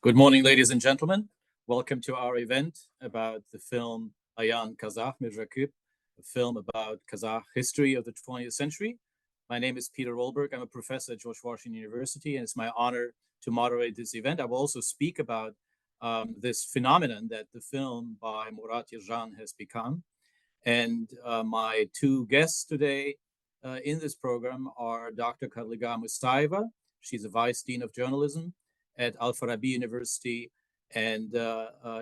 Good morning, ladies and gentlemen. Welcome to our event about the film Ayan Kazakh Mirzhaqyp, a film about Kazakh history of the 20th century. My name is Peter Rolberg. I'm a professor at George Washington University, and it's my honor to moderate this event. I will also speak about this phenomenon that the film by Murat Yeszhan has become. And my two guests today in this program are Dr. Kadriga Mustaeva. She's a Vice Dean of Journalism at Al-Farabi University, and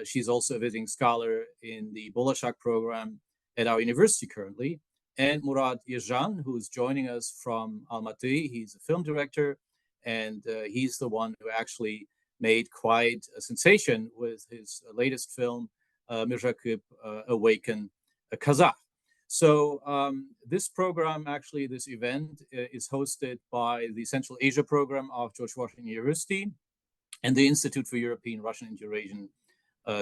she's also a visiting scholar in the Bolashak program at our university currently. And Murat Yeszhan, who is joining us from Almaty. He's a film director, and he's the one who actually made quite a sensation with his latest film, Mirzhaqyp, Awaken, Kazakh. So this program, actually, this event is hosted by the Central Asia program of George Washington University and the Institute for European, Russian, and Eurasian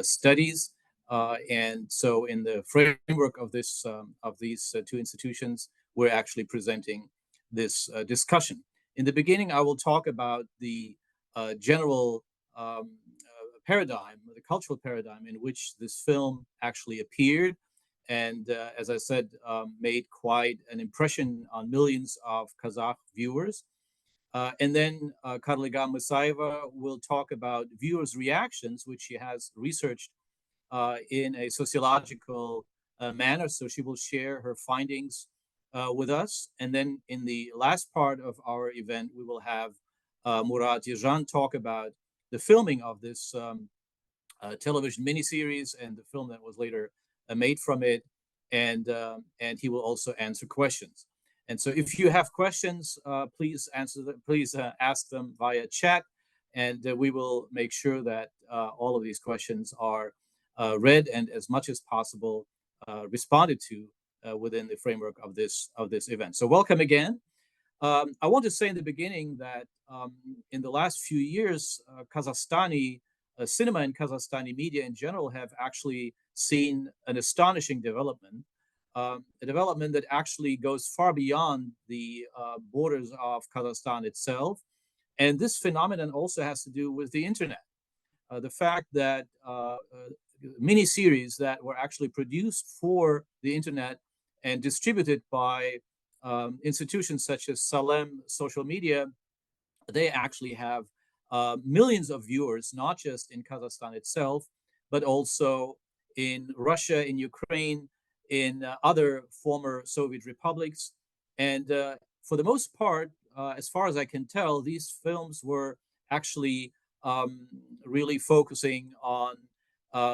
Studies. And so in the framework of this of these two institutions, we're actually presenting this discussion. In the beginning, I will talk about the general paradigm, the cultural paradigm in which this film actually appeared, and as I said, made quite an impression on millions of Kazakh viewers. And then Kadriga Mustaeva will talk about viewers' reactions, which she has researched in a sociological manner. So she will share her findings with us. And then in the last part of our event, we will have Murat Yeszhan talk about the filming of this television miniseries and the film that was later made from it. And he will also answer questions. And so if you have questions, please ask them via chat, and we will make sure that all of these questions are read and as much as possible responded to within the framework of this event. So welcome again. I want to say in the beginning that in the last few years, Kazakhstani cinema and Kazakhstani media in general have actually seen an astonishing development. A development that actually goes far beyond the borders of Kazakhstan itself. And this phenomenon also has to do with the internet. The fact that mini-series that were actually produced for the internet and distributed by institutions such as Salem Social Media, they actually have millions of viewers, not just in Kazakhstan itself, but also in Russia, in Ukraine, in other former Soviet republics. And for the most part, as far as I can tell, these films were actually really focusing on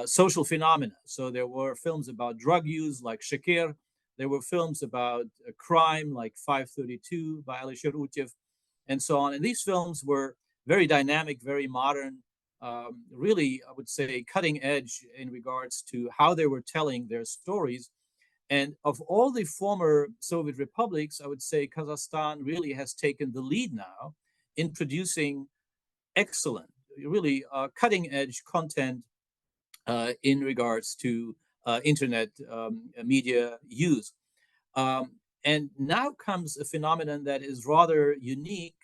social phenomena. So there were films about drug use like Shakir. There were films about crime like 532 by Alisher Utyev, and so on. And these films were very dynamic, very modern, really, I would say, cutting edge in regards to how they were telling their stories. And of all the former Soviet republics, I would say Kazakhstan really has taken the lead now in producing excellent, really cutting edge content in regards to internet media use. And now comes a phenomenon that is rather unique,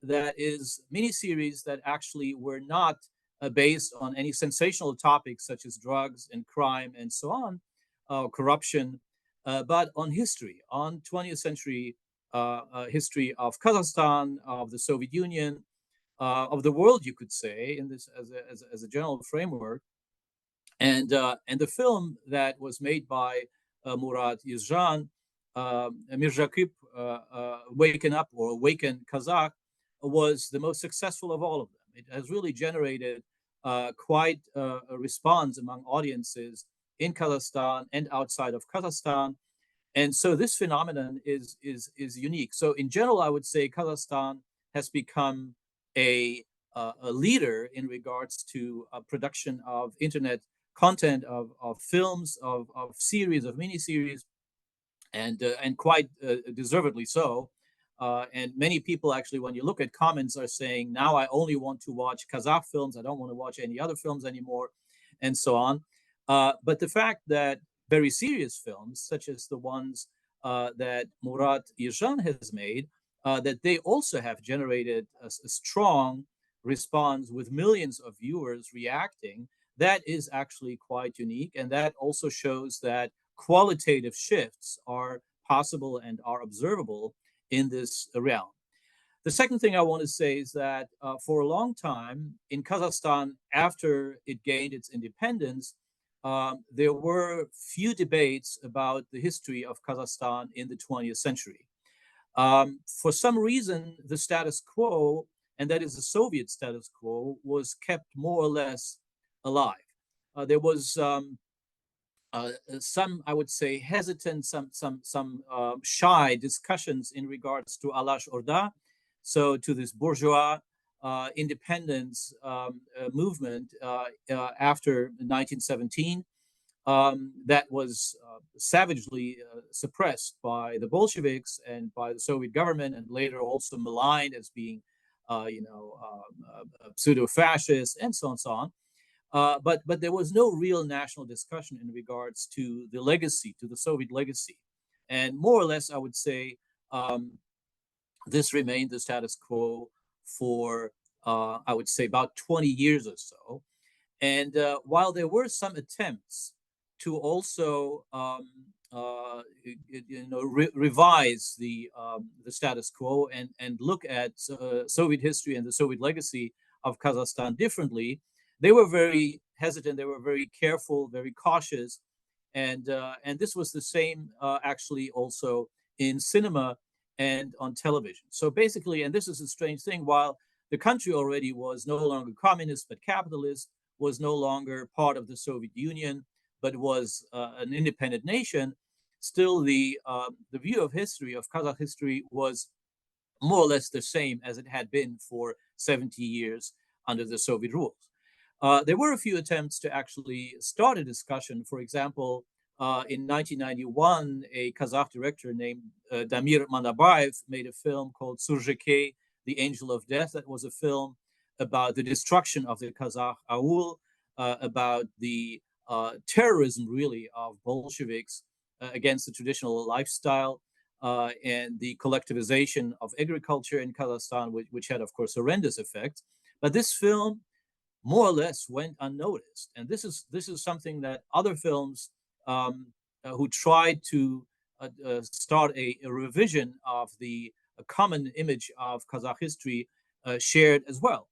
that is miniseries that actually were not based on any sensational topics such as drugs and crime and so on, corruption, but on history, on 20th century history of Kazakhstan, of the Soviet Union, of the world, you could say, in this as a general framework. And the film that was made by Murat Yeszhan, Mirzhaqyp, Waken Up or Awaken Kazakh, was the most successful of all of them. It has really generated quite a response among audiences in Kazakhstan and outside of Kazakhstan. And so this phenomenon is unique. So in general, I would say Kazakhstan has become a leader in regards to production of internet content, of films, of series, of miniseries, and quite deservedly so. And many people actually, when you look at comments, are saying, now I only want to watch Kazakh films. I don't want to watch any other films anymore, and so on. But the fact that very serious films, such as the ones that Murat Yeszhan has made, that they also have generated a strong responds with millions of viewers reacting, that is actually quite unique. And that also shows that qualitative shifts are possible and are observable in this realm. The second thing I want to say is that for a long time in Kazakhstan, after it gained its independence, there were few debates about the history of Kazakhstan in the 20th century. For some reason, the status quo, and that is the Soviet status quo, was kept more or less alive. There was some, I would say, hesitant, some shy discussions in regards to Alash Orda, so to this bourgeois independence movement after 1917 that was savagely suppressed by the Bolsheviks and by the Soviet government, and later also maligned as being, pseudo-fascist and so on and so on. But there was no real national discussion in regards to the legacy, to the Soviet legacy. And more or less, I would say, this remained the status quo for, I would say, about 20 years or so. And while there were some attempts to also, revise the status quo and look at Soviet history and the Soviet legacy of Kazakhstan differently, they were very hesitant. They were very careful, very cautious, and this was the same actually also in cinema and on television. So basically, and this is a strange thing, while the country already was no longer communist but capitalist, was no longer part of the Soviet Union, but was an independent nation, still the view of history, of Kazakh history, was more or less the same as it had been for 70 years under the Soviet rules. There were a few attempts to actually start a discussion. For example, in 1991, a Kazakh director named Damir Manabayev made a film called Surzhyk, The Angel of Death. That was a film about the destruction of the Kazakh aul, about the terrorism, really, of Bolsheviks against the traditional lifestyle and the collectivization of agriculture in Kazakhstan, which had, of course, horrendous effects. But this film more or less went unnoticed. And this is something that other films who tried to start a revision of the common image of Kazakh history shared as well.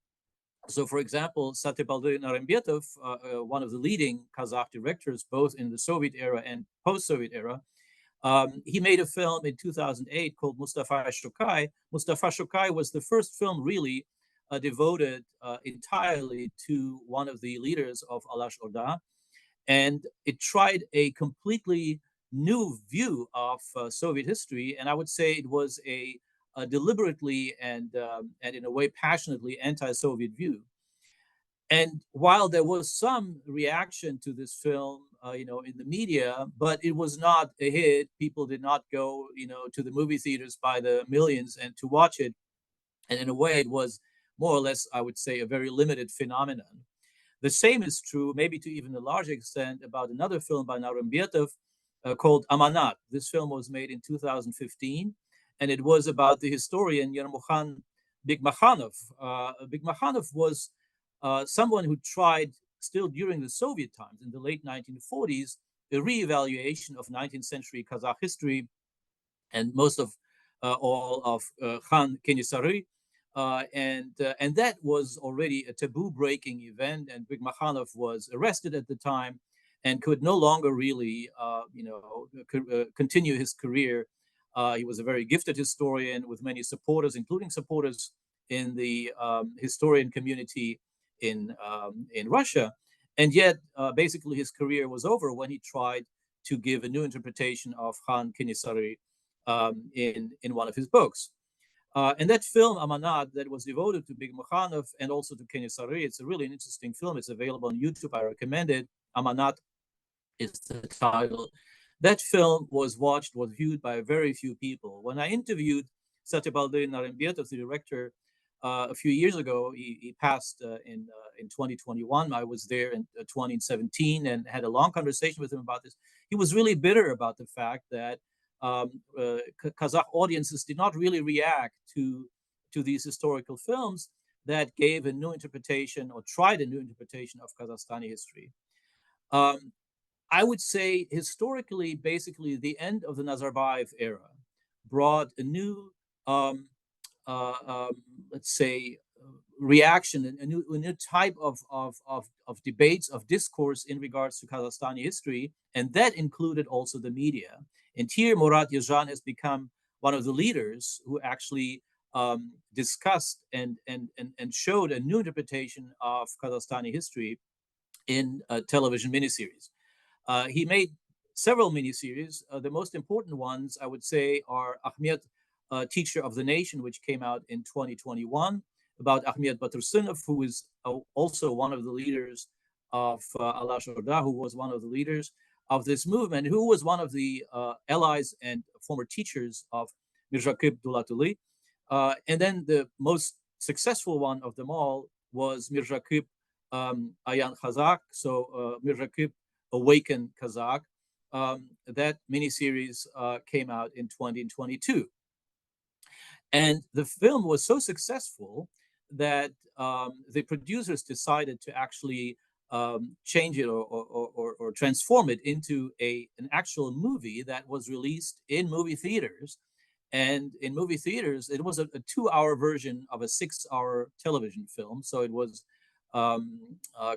So, for example, Satybaldy Narembetov, one of the leading Kazakh directors, both in the Soviet era and post-Soviet era, he made a film in 2008 called Mustafa Shokai. Mustafa Shokai was the first film really devoted entirely to one of the leaders of Alash Orda. And it tried a completely new view of Soviet history. And I would say it was a deliberately and in a way passionately anti-Soviet view. And while there was some reaction to this film, in the media, but it was not a hit. People did not go, to the movie theaters by the millions and to watch it. And in a way, it was more or less, I would say, a very limited phenomenon. The same is true, maybe to even a larger extent, about another film by Narembetov called Amanat. This film was made in 2015, and it was about the historian Yermukhan Bigmakhanov. Bigmakhanov was someone who tried, still during the Soviet times, in the late 1940s, a reevaluation of 19th century Kazakh history and most of all of Khan Kenisary. And that was already a taboo-breaking event, and Bigmakhanov was arrested at the time and could no longer really, continue his career. He was a very gifted historian with many supporters, including supporters in the historian community in Russia. And yet, basically, his career was over when he tried to give a new interpretation of Khan Kenisary in one of his books. And that film, Amanat, that was devoted to Bigmakhanov and also to Kenisary, it's a really interesting film. It's available on YouTube. I recommend it. Amanat is the title. That film was viewed by very few people. When I interviewed Satybaldy Narembetov, the director, a few years ago, he passed in 2021. I was there in 2017 and had a long conversation with him about this. He was really bitter about the fact that Kazakh audiences did not really react to these historical films that gave a new interpretation or tried a new interpretation of Kazakhstani history. I would say historically, basically, the end of the Nazarbayev era brought a new, let's say, reaction, a new type of debates, of discourse in regards to Kazakhstani history, and that included also the media. And here, Murat Yeszhan has become one of the leaders who actually discussed and showed a new interpretation of Kazakhstani history in a television miniseries. He made several miniseries. The most important ones, I would say, are Ahmet, Teacher of the Nation, which came out in 2021, about Ahmet Baitursynov, who is also one of the leaders of Allah Shorda, who was one of the leaders of this movement, who was one of the allies and former teachers of Mirzhaqyp Dulatov. And then the most successful one of them all was Mirzhakyp Ayan Kazakh, so Mirzhakyp Awaken Kazakh. That miniseries came out in 2022. And the film was so successful that the producers decided to actually change it or transform it into an actual movie that was released in movie theaters. And in movie theaters, it was a 2-hour version of a 6-hour television film. So it was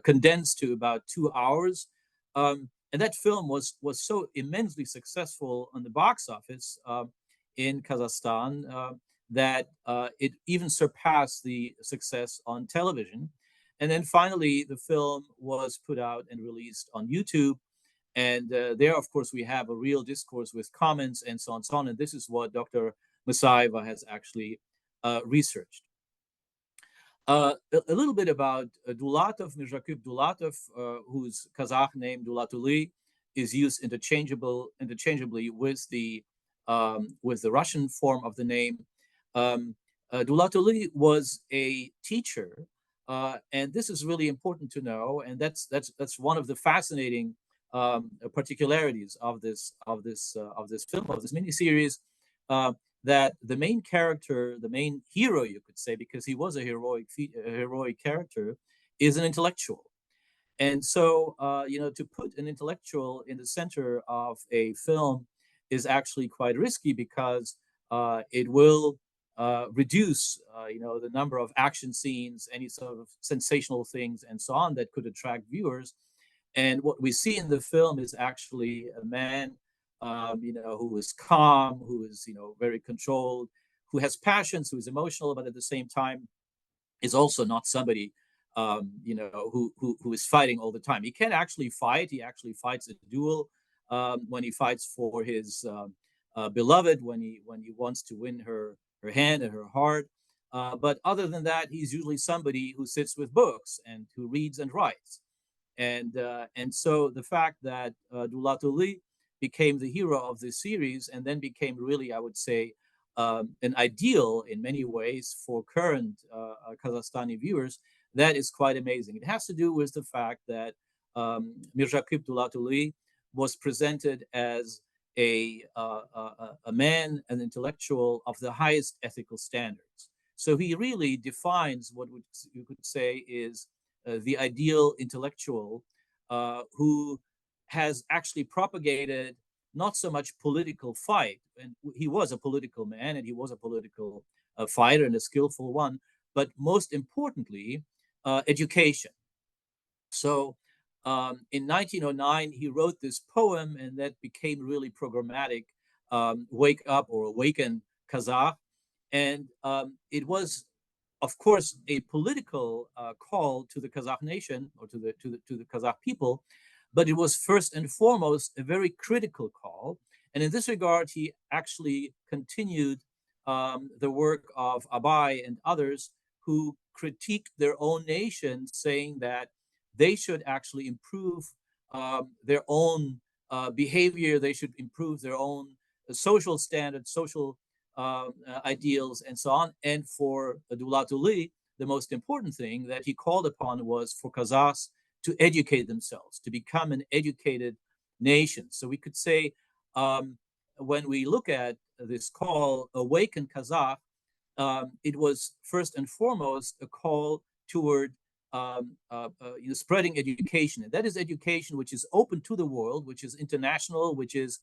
condensed to about 2 hours. And that film was so immensely successful on the box office in Kazakhstan that it even surpassed the success on television. And then finally, the film was put out and released on YouTube. And there, of course, we have a real discourse with comments and so on and so on. And this is what Dr. Musaeva has actually researched. A little bit about Dulatov, Mirzhaqyp Dulatov, whose Kazakh name Dulatuly is used interchangeably with the Russian form of the name. Dulatuly was a teacher, and this is really important to know. And that's one of the fascinating particularities of this film, of this miniseries, that the main character, the main hero, you could say, because he was a heroic character, is an intellectual. And so, to put an intellectual in the center of a film is actually quite risky, because it will reduce, the number of action scenes, any sort of sensational things, and so on that could attract viewers. And what we see in the film is actually a man, who is calm, who is, very controlled, who has passions, who is emotional, but at the same time is also not somebody, who is fighting all the time. He can actually fight. He actually fights a duel when he fights for his beloved, when he wants to win her hand and her heart. But other than that, he's usually somebody who sits with books and who reads and writes. And so the fact that Dulatuly became the hero of this series, and then became really, I would say, an ideal in many ways for current Kazakhstani viewers, that is quite amazing. It has to do with the fact that Mirzhaqyp Dulatov was presented as a man, an intellectual of the highest ethical standards. So he really defines what you could say is the ideal intellectual who has actually propagated not so much political fight, and he was a political man and he was a political fighter and a skillful one, but most importantly, education. So in 1909, he wrote this poem, and that became really programmatic, Wake Up or Awaken Kazakh. And it was, of course, a political call to the Kazakh nation, or to the Kazakh people, but it was first and foremost a very critical call. And in this regard, he actually continued the work of Abai and others who critiqued their own nation, saying that they should actually improve their own behavior, they should improve their own social standards, social ideals, and so on. And for Dulatuly, the most important thing that he called upon was for Kazakhs to educate themselves, to become an educated nation. So we could say, when we look at this call, Awaken Kazakh, it was first and foremost a call toward spreading education, and that is education which is open to the world, which is international, which is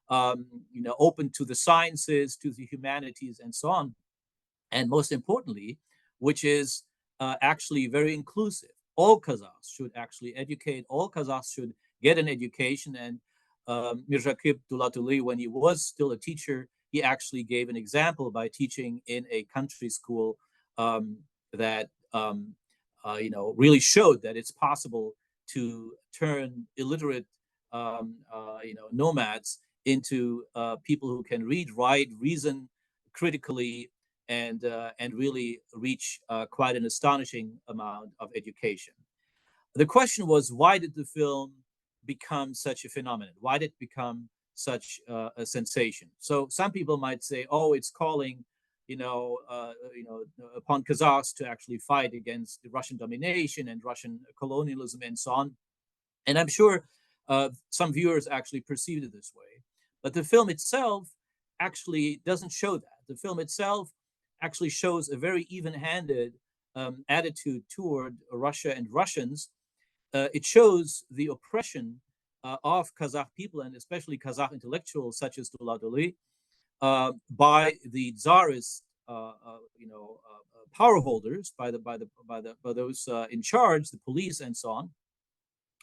open to the sciences, to the humanities, and so on, and most importantly, which is actually very inclusive. All Kazakhs should actually educate. All Kazakhs should get an education. And Mirzhaqyp Dulatov, when he was still a teacher, he actually gave an example by teaching in a country school that really showed that it's possible to turn illiterate nomads into people who can read, write, reason critically, and really reach quite an astonishing amount of education. The question was, why did the film become such a phenomenon? Why did it become such a sensation? So some people might say, oh, it's calling upon Kazakhs to actually fight against the Russian domination and Russian colonialism and so on. And I'm sure some viewers actually perceived it this way. But the film itself actually doesn't show that. The film itself actually shows a very even-handed attitude toward Russia and Russians. It shows the oppression of Kazakh people, and especially Kazakh intellectuals such as Dulatuly, by the czarist, power holders, by those in charge, the police, and so on.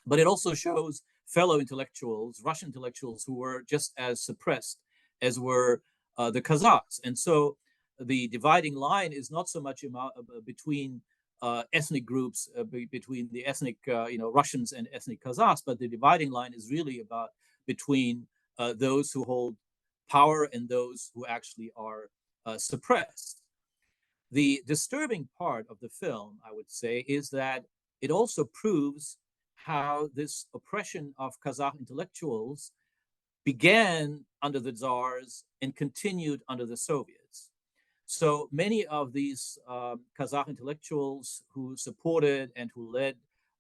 But it also shows fellow intellectuals, Russian intellectuals, who were just as suppressed as were the Kazakhs. And so the dividing line is not so much between ethnic groups, between the ethnic Russians and ethnic Kazakhs, but the dividing line is really between those who hold power and those who actually are suppressed. The disturbing part of the film, I would say, is that it also proves how this oppression of Kazakh intellectuals began under the Tsars and continued under the Soviets. So many of these Kazakh intellectuals who supported and who led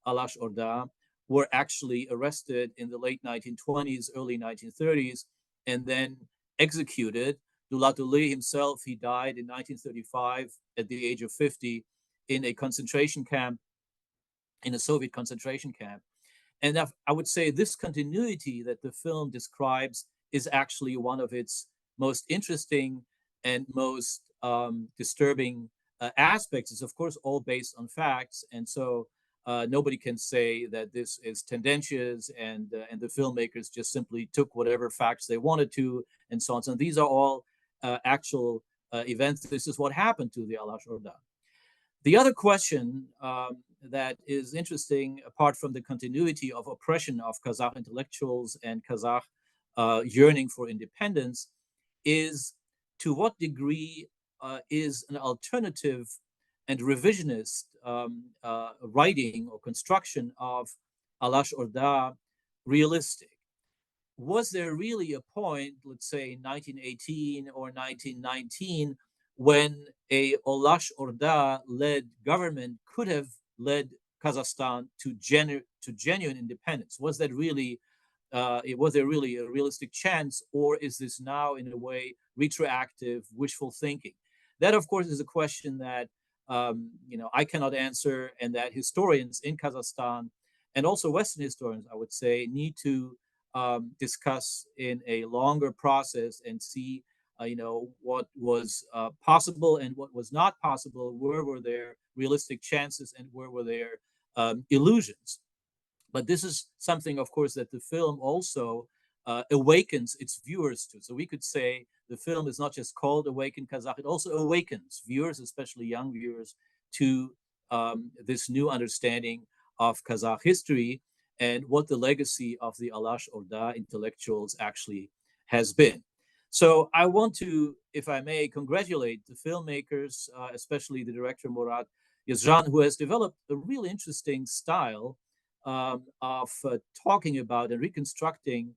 Alash Orda were actually arrested in the late 1920s, early 1930s, and then executed. Dulatuly himself, he died in 1935 at the age of 50 in a concentration camp, in a Soviet concentration camp. And I would say this continuity that the film describes is actually one of its most interesting and most disturbing aspects. Is of course all based on facts, and so nobody can say that this is tendentious and the filmmakers just simply took whatever facts they wanted to, and so on. So these are all actual events. This is what happened to the Alash Orda. The other question that is interesting, apart from the continuity of oppression of Kazakh intellectuals and Kazakh yearning for independence, is to what degree is an alternative and revisionist writing or construction of Alash Orda realistic? Was there really a point, let's say in 1918 or 1919, when a Alash Orda-led government could have led Kazakhstan to genuine independence? Was that really, was there really a realistic chance, or is this now in a way retroactive wishful thinking? That, of course, is a question that I cannot answer, and that historians in Kazakhstan and also Western historians, I would say, need to discuss in a longer process and see what was possible and what was not possible, where were there realistic chances and where were there illusions. But this is something, of course, that the film also awakens its viewers to. So we could say the film is not just called Awaken Kazakh, it also awakens viewers, especially young viewers, to this new understanding of Kazakh history and what the legacy of the Alash Orda intellectuals actually has been. So I want to, if I may, congratulate the filmmakers, especially the director Murat Yeszhan, who has developed a really interesting style of talking about and reconstructing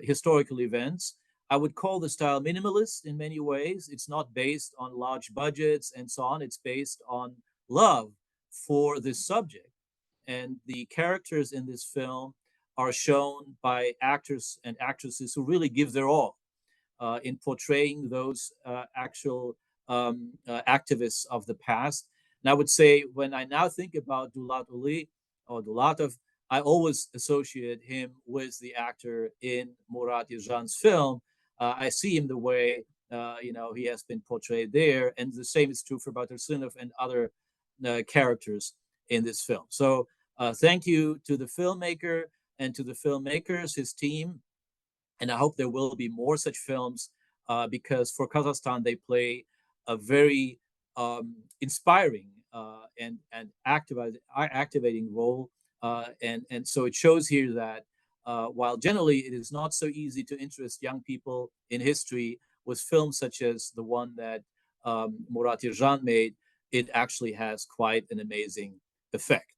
historical events. I would call the style minimalist in many ways. It's not based on large budgets and so on. It's based on love for this subject. And the characters in this film are shown by actors and actresses who really give their all in portraying those actual activists of the past. And I would say when I now think about Dulatuly or Dulatov, I always associate him with the actor in Murat Yeszhan's film. I see him the way he has been portrayed there, and the same is true for Baitursynuly and other characters in this film. So thank you to the filmmaker and to the filmmakers, his team, and I hope there will be more such films because for Kazakhstan they play a very inspiring and activating role. And so it shows here that while generally it is not so easy to interest young people in history with films such as the one that Murat Yeszhan made, it actually has quite an amazing effect.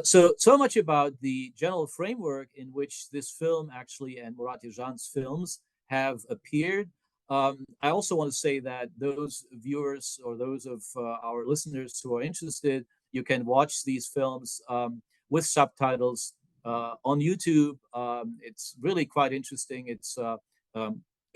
So much about the general framework in which this film actually and Murat Yeszhan's films have appeared. I also want to say that those viewers or those of our listeners who are interested, you can watch these films with subtitles on YouTube. It's really quite interesting. It's a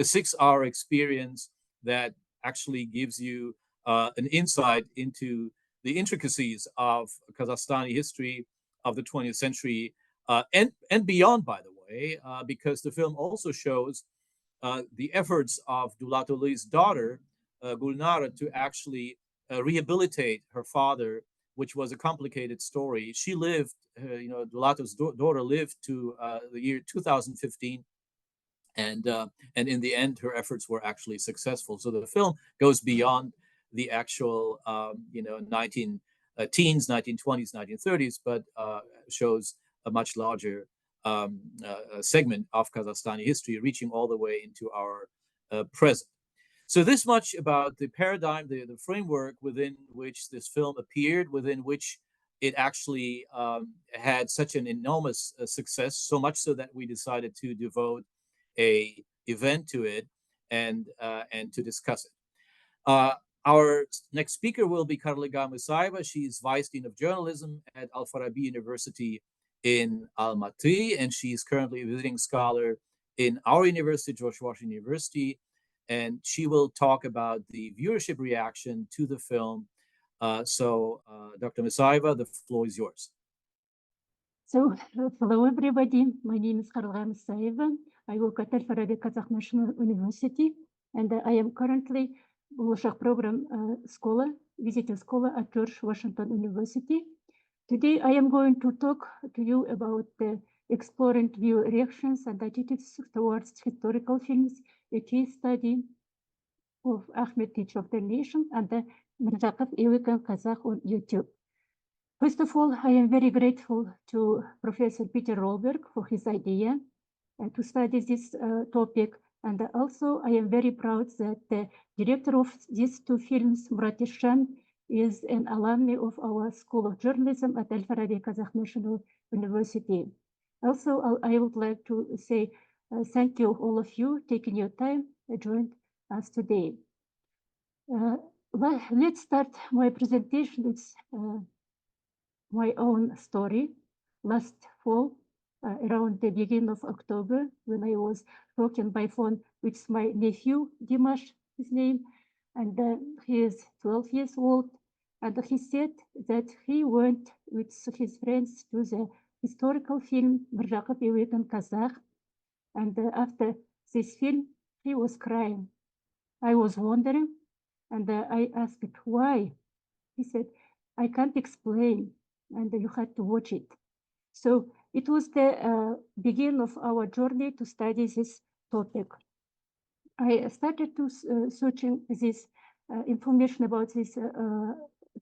6-hour experience that actually gives you an insight into the intricacies of Kazakhstani history of the 20th century and beyond, by the way, because the film also shows the efforts of Dulatuly's daughter, Gulnara, to actually rehabilitate her father, which was a complicated story. She lived, Dulatov's daughter lived to the year 2015, and in the end, her efforts were actually successful. So the film goes beyond the actual, 19 teens, 1920s, 1930s, but shows a much larger segment of Kazakhstani history, reaching all the way into our present. So this much about the paradigm, the framework within which this film appeared, within which it actually had such an enormous success, so much so that we decided to devote an event to it and to discuss it. Our next speaker will be Karliga Musaeva. She is Vice Dean of Journalism at Al-Farabi University in Almaty, and she is currently a visiting scholar in our university, George Washington University, and she will talk about the viewership reaction to the film. Dr. Musaeva, the floor is yours. So, hello everybody. My name is Karliga Musaeva. I work at Al-Farabi Kazakh National University, and I am currently Bolashak program scholar, visiting scholar at George Washington University. Today, I am going to talk to you about exploring viewer reactions and attitudes towards historical films, a case study of Ahmet, teacher of the nation, and the Mirzhaqyp Awaken Kazakh on YouTube. First of all, I am very grateful to Professor Peter Rolberg for his idea to study this topic. And also, I am very proud that the director of these two films, Murat Yeszhan, is an alumni of our School of Journalism at Al-Farabi Kazakh National University. Also, I would like to say thank you, all of you, taking your time to join us today. Let's start my presentation with my own story. Last fall, around the beginning of October, when I was talking by phone with my nephew, Dimash, his name, and he is 12 years old, and he said that he went with his friends to the historical film Mirzhaqyp Awaken Kazakh, and after this film, he was crying. I was wondering, and I asked why. He said, I can't explain, and you had to watch it. So it was the beginning of our journey to study this topic. I started to searching this information about this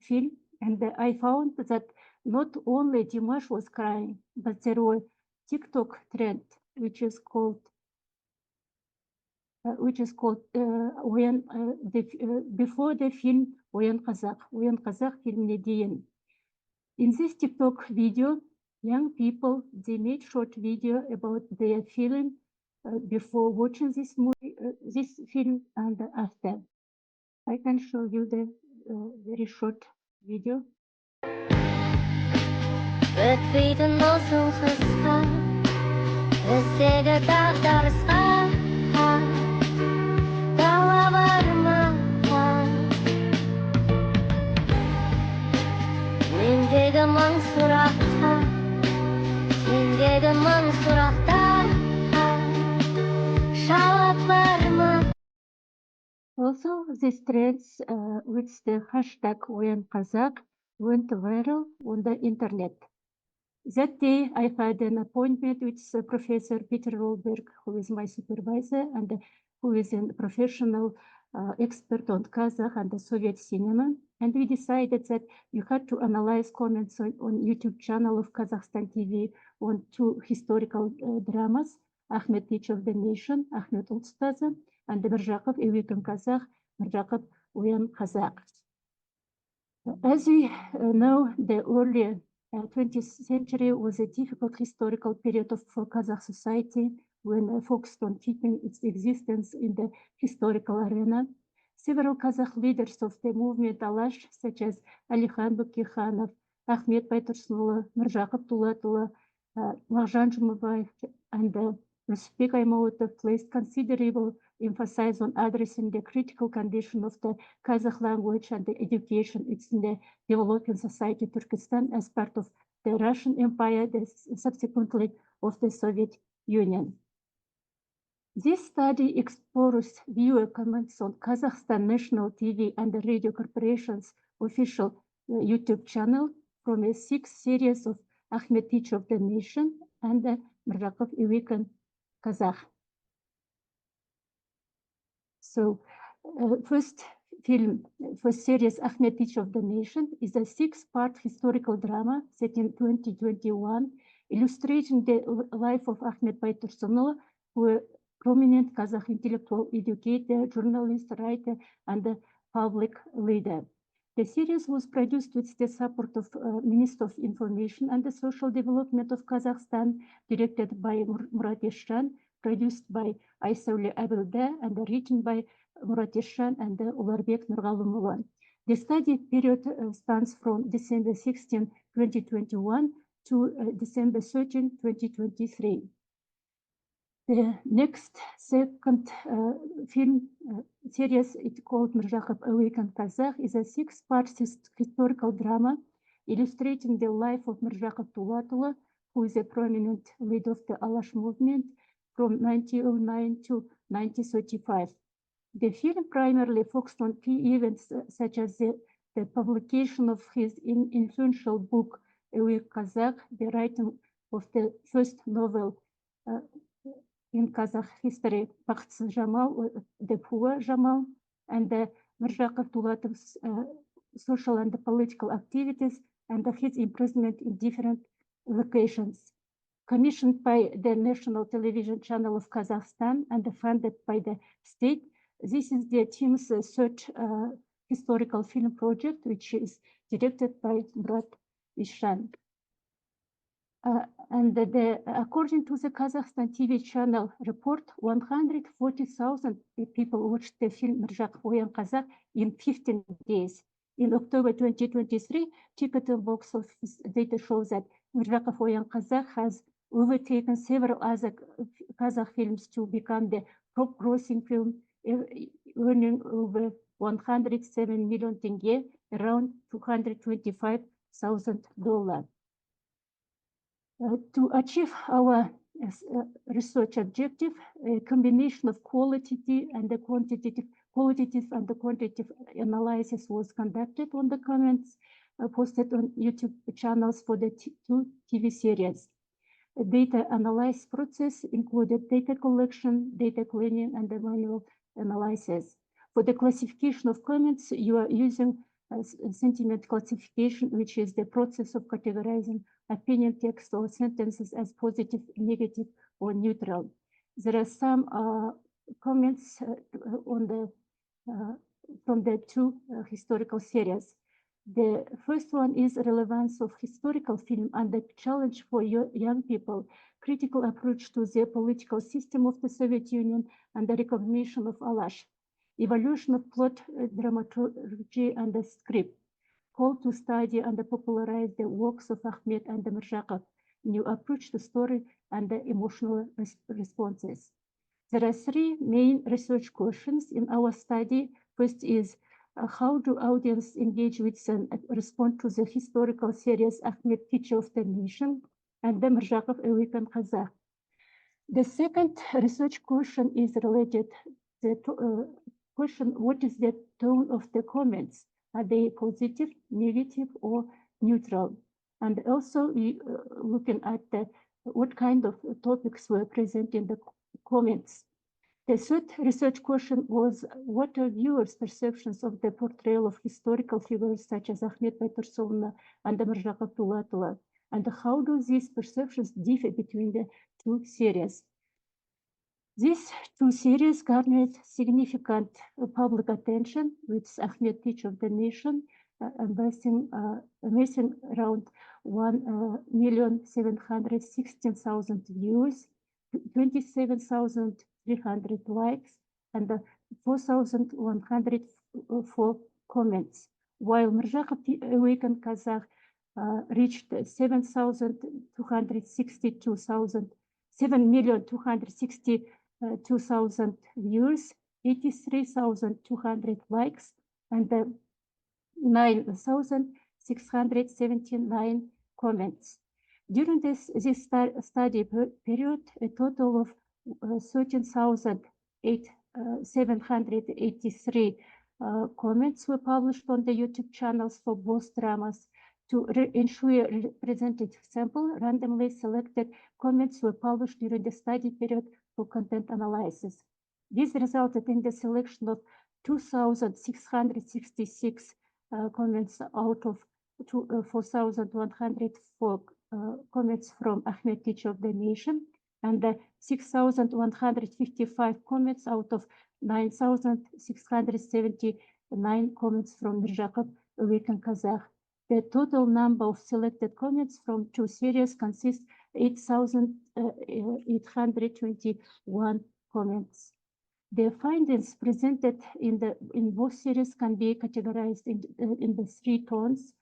film, and I found that not only Dimash was crying, but there was TikTok trend, which is called when before the film Oyan Kazakh filmine Тиын. In this TikTok video, young people, they made short video about their feeling before watching this movie, this film, and after. I can show you the very short video. мың сұраққа, сенде де мың сұрақтар, жауап бар ма? Also, these threads with the hashtag #OyenKazakh went viral on the internet. That day, I had an appointment with Professor Peter Rolberg, who is my supervisor and who is a professional expert on Kazakh and the Soviet cinema. And we decided that you had to analyze comments on YouTube channel of Kazakhstan TV on two historical dramas, Ahmet Teacher of the Nation, Ahmet ұстазы, and the Mirzhaqyp Awaken Kazakh, Mirzhaqyp Qunanbayev. As we know, the early 20th century was a difficult historical period for Kazakh society when focused on keeping its existence in the historical arena. Several Kazakh leaders of the movement Alash, such as Alixan Bukikhanov, Ahmet Baitursynov, Mirzhaqyp Dulatov, Mirzhaqyp Dulatov, and Mirzhaqyp Dulatov placed considerable emphasis on addressing the critical condition of the Kazakh language and the education in the developing society Turkestan as part of the Russian Empire, subsequently of the Soviet Union. This study explores viewer comments on Kazakhstan National TV and the Radio Corporation's official YouTube channel from a 6 series of Ahmet Teacher of the Nation and the Mirzhaqyp Awaken Kazakh. So, first series, Ahmet Teacher of the Nation, is a 6-part historical drama set in 2021, illustrating the life of Ahmet Baitursynov, who a prominent Kazakh intellectual educator, journalist, writer, and public leader. The series was produced with the support of Minister of Information and the Social Development of Kazakhstan, directed by Murat Yeszhan, produced by Aysaule Abilda, and written by Murat Yeszhan and Ularbek Nurgalumova. The study period spans from December 16, 2021 to December 13, 2023. The next second film series, it's called Mirzhaqyp Awaken Kazakh, is a 6-part historical drama illustrating the life of Mirzhaqyp Dulatov, who is a prominent leader of the Alash movement from 1909 to 1935. The film primarily focused on key events such as the publication of his influential book, Awaken Kazakh, the writing of the first novel in Kazakh history, Бақытсыз Жамал, The Poor Jamal, and the Mirzhaqyp Dulatov's social and political activities and his imprisonment in different locations. Commissioned by the National Television Channel of Kazakhstan and funded by the state, this is the team's third historical film project, which is directed by Murat Yeszhan. According to the Kazakhstan TV channel report, 140,000 people watched the film Mirzhaqyp Kazakh in 15 days. In October 2023, ticket and box office data shows that Mirzhaqyp Kazakh has overtaken several other Kazakh films to become the top grossing film, earning over 107 million tenge, around $225,000. To achieve our research objective, a combination of qualitative and the quantitative analysis was conducted on the comments posted on YouTube channels for the two TV series. A data analysis process included data collection, data cleaning, and the manual analysis. For the classification of comments, you are using sentiment classification, which is the process of categorizing opinion text or sentences as positive, negative, or neutral. There are some comments from the two historical series. The first one is relevance of historical film and the challenge for young people, critical approach to the political system of the Soviet Union and the recognition of Alash, evolution of plot, dramaturgy, and the script, call to study and popularize the works of Ahmet and the Mirzhaqyp, new approach to story and the emotional responses. There are three main research questions in our study. First is how do audience engage with and respond to the historical series Ahmet, Teacher of the Nation, and the Mirzhaqyp, Awaken Kazakh. The second research question is related to the question, what is the tone of the comments? Are they positive, negative, or neutral? And also we looking at what kind of topics were present in the comments. The third research question was, what are viewers' perceptions of the portrayal of historical figures such as Ahmet Baitursynov and Mirzhaqyp Dulatov, and how do these perceptions differ between the two series? These two series garnered significant public attention, with Ahmet, Teacher of the Nation, amassing around 1,716,000 views, 27,300 likes, and 4,104 comments, while Mirzhaqyp Awaken Kazakh reached 7,262,000 views, 83,200 likes, and 9,679 comments. During this study period, a total of 13,783 comments were published on the YouTube channels for both dramas. To ensure a representative sample, randomly selected comments were published during the study period for content analysis. This resulted in the selection of 2,666 comments out of 4,104 comments from Ahmet, Teacher of the Nation, and 6,155 comments out of 9,679 comments from Mirzhaqyp Awaken Kazakh. The total number of selected comments from two series consists 8,821 comments. The findings presented in both series can be categorized in the three tones.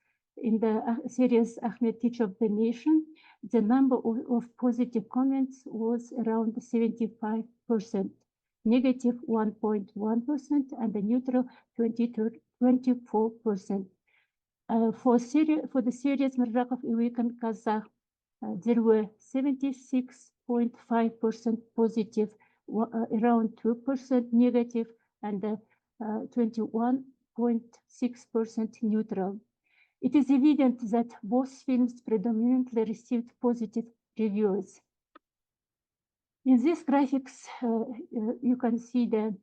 In the series Ahmet, Teacher of the Nation, the number of positive comments was around 75%, negative 1.1%, and the neutral 24%. For the series Mirzhaqyp Awaken Kazakh, there were 76.5% positive, around 2% negative, and 21.6% neutral. It is evident that both films predominantly received positive reviews. In these graphics, you can see the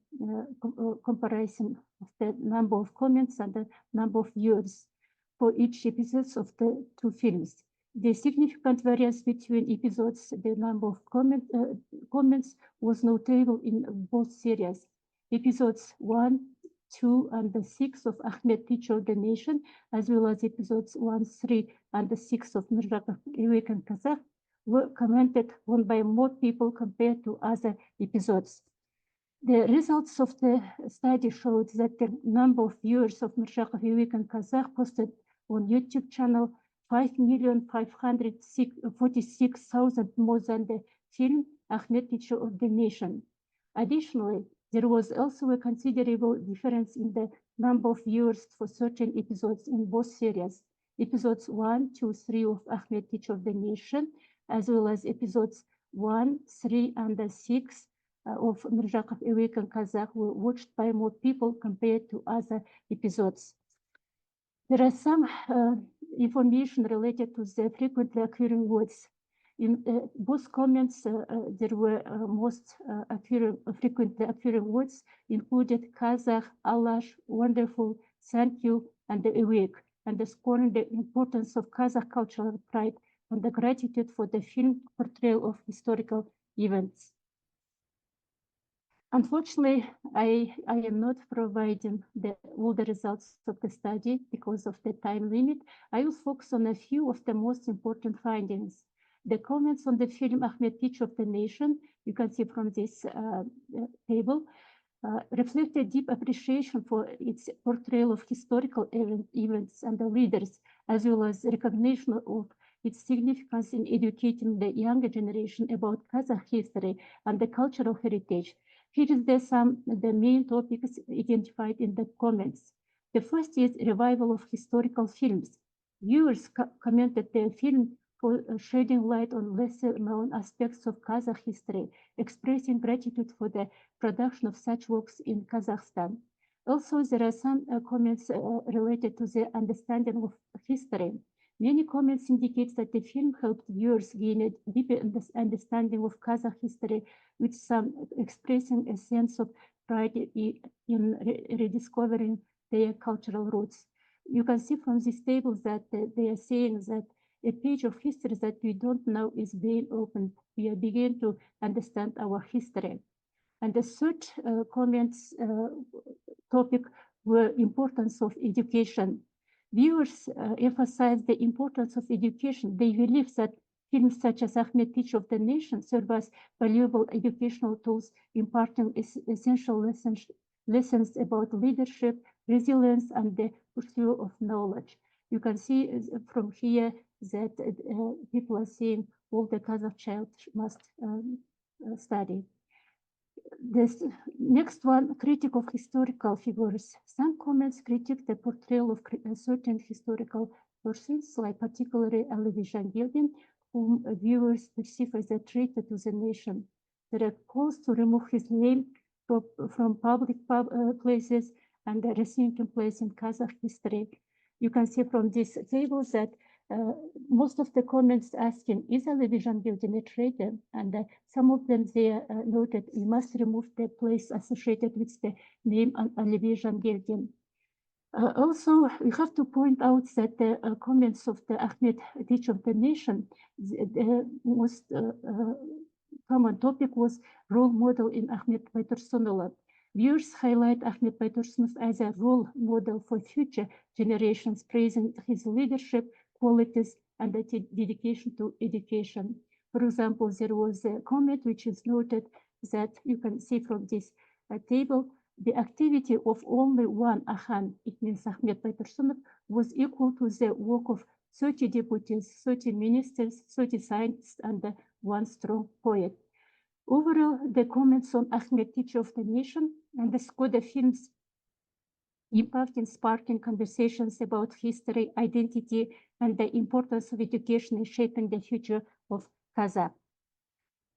comparison of the number of comments and the number of viewers for each episode of the two films. The significant variance between episodes, the number of comments was notable in both series. Episodes 1, 2, and 6 of Ahmet, Teacher of the Nation, as well as episodes 1, 3, and 6 of Mirzhaqyp Awaken Kazakh were commented on by more people compared to other episodes. The results of the study showed that the number of viewers of Mirzhaqyp Awaken Kazakh posted on YouTube channel 5,546,000 more than the film Ahmet, Teacher of the Nation. Additionally, there was also a considerable difference in the number of viewers for certain episodes in both series. Episodes 1, 2, 3 of Ahmet, Teacher of the Nation, as well as episodes 1, 3, and 6 of Mirzhaqyp Awaken Kazakh were watched by more people compared to other episodes. There are some information related to the frequently occurring words. In both comments, there were most frequently occurring words included Kazakh, Allah, wonderful, thank you, and awake, underscoring the importance of Kazakh cultural pride and the gratitude for the film portrayal of historical events. Unfortunately, I am not providing all the results of the study because of the time limit. I will focus on a few of the most important findings. The comments on the film Ahmet, Teacher of the Nation, you can see from this table, reflect a deep appreciation for its portrayal of historical events and the leaders, as well as recognition of its significance in educating the younger generation about Kazakh history and the cultural heritage. Here is the main topics identified in the comments. The first is revival of historical films. Viewers commented the film for shedding light on lesser-known aspects of Kazakh history, expressing gratitude for the production of such works in Kazakhstan. Also, there are some comments related to the understanding of history. Many comments indicate that the film helped viewers gain a deeper understanding of Kazakh history, with some expressing a sense of pride in rediscovering their cultural roots. You can see from these tables that they are saying that a page of history that we don't know is being opened. We are beginning to understand our history. And the third comments topic were importance of education. Viewers emphasize the importance of education. They believe that films such as Ahmet, Teacher of the Nation, serve as valuable educational tools, imparting essential lessons about leadership, resilience, and the pursuit of knowledge. You can see from here that people are saying all the Kazakh child must study. This next one, critique of historical figures. Some comments critique the portrayal of certain historical persons, like particularly Abai Qunanbayev, whom viewers perceive as a traitor to the nation. There are calls to remove his name from public places and the rethinking place in Kazakh history. You can see from this table that most of the comments asking, is Abai Qunanbayev a traitor? And some of them they noted, we must remove the place associated with the name Abai Qunanbayev. Also, we have to point out that the comments of the Ahmet, Teacher of the Nation, the most common topic was role model in Ahmet Baitursynov. Viewers highlight Ahmet Baitursynov as a role model for future generations, praising his leadership qualities and the dedication to education. For example, there was a comment which is noted that you can see from this table, the activity of only one Akhan, it means Ahmet Baitursynov, was equal to the work of 30 deputies, 30 ministers, 30 scientists, and one strong poet. Overall, the comments on Ahmet, Teacher of the Nation, underscore the film's impact in sparking conversations about history, identity, and the importance of education in shaping the future of Kazakh.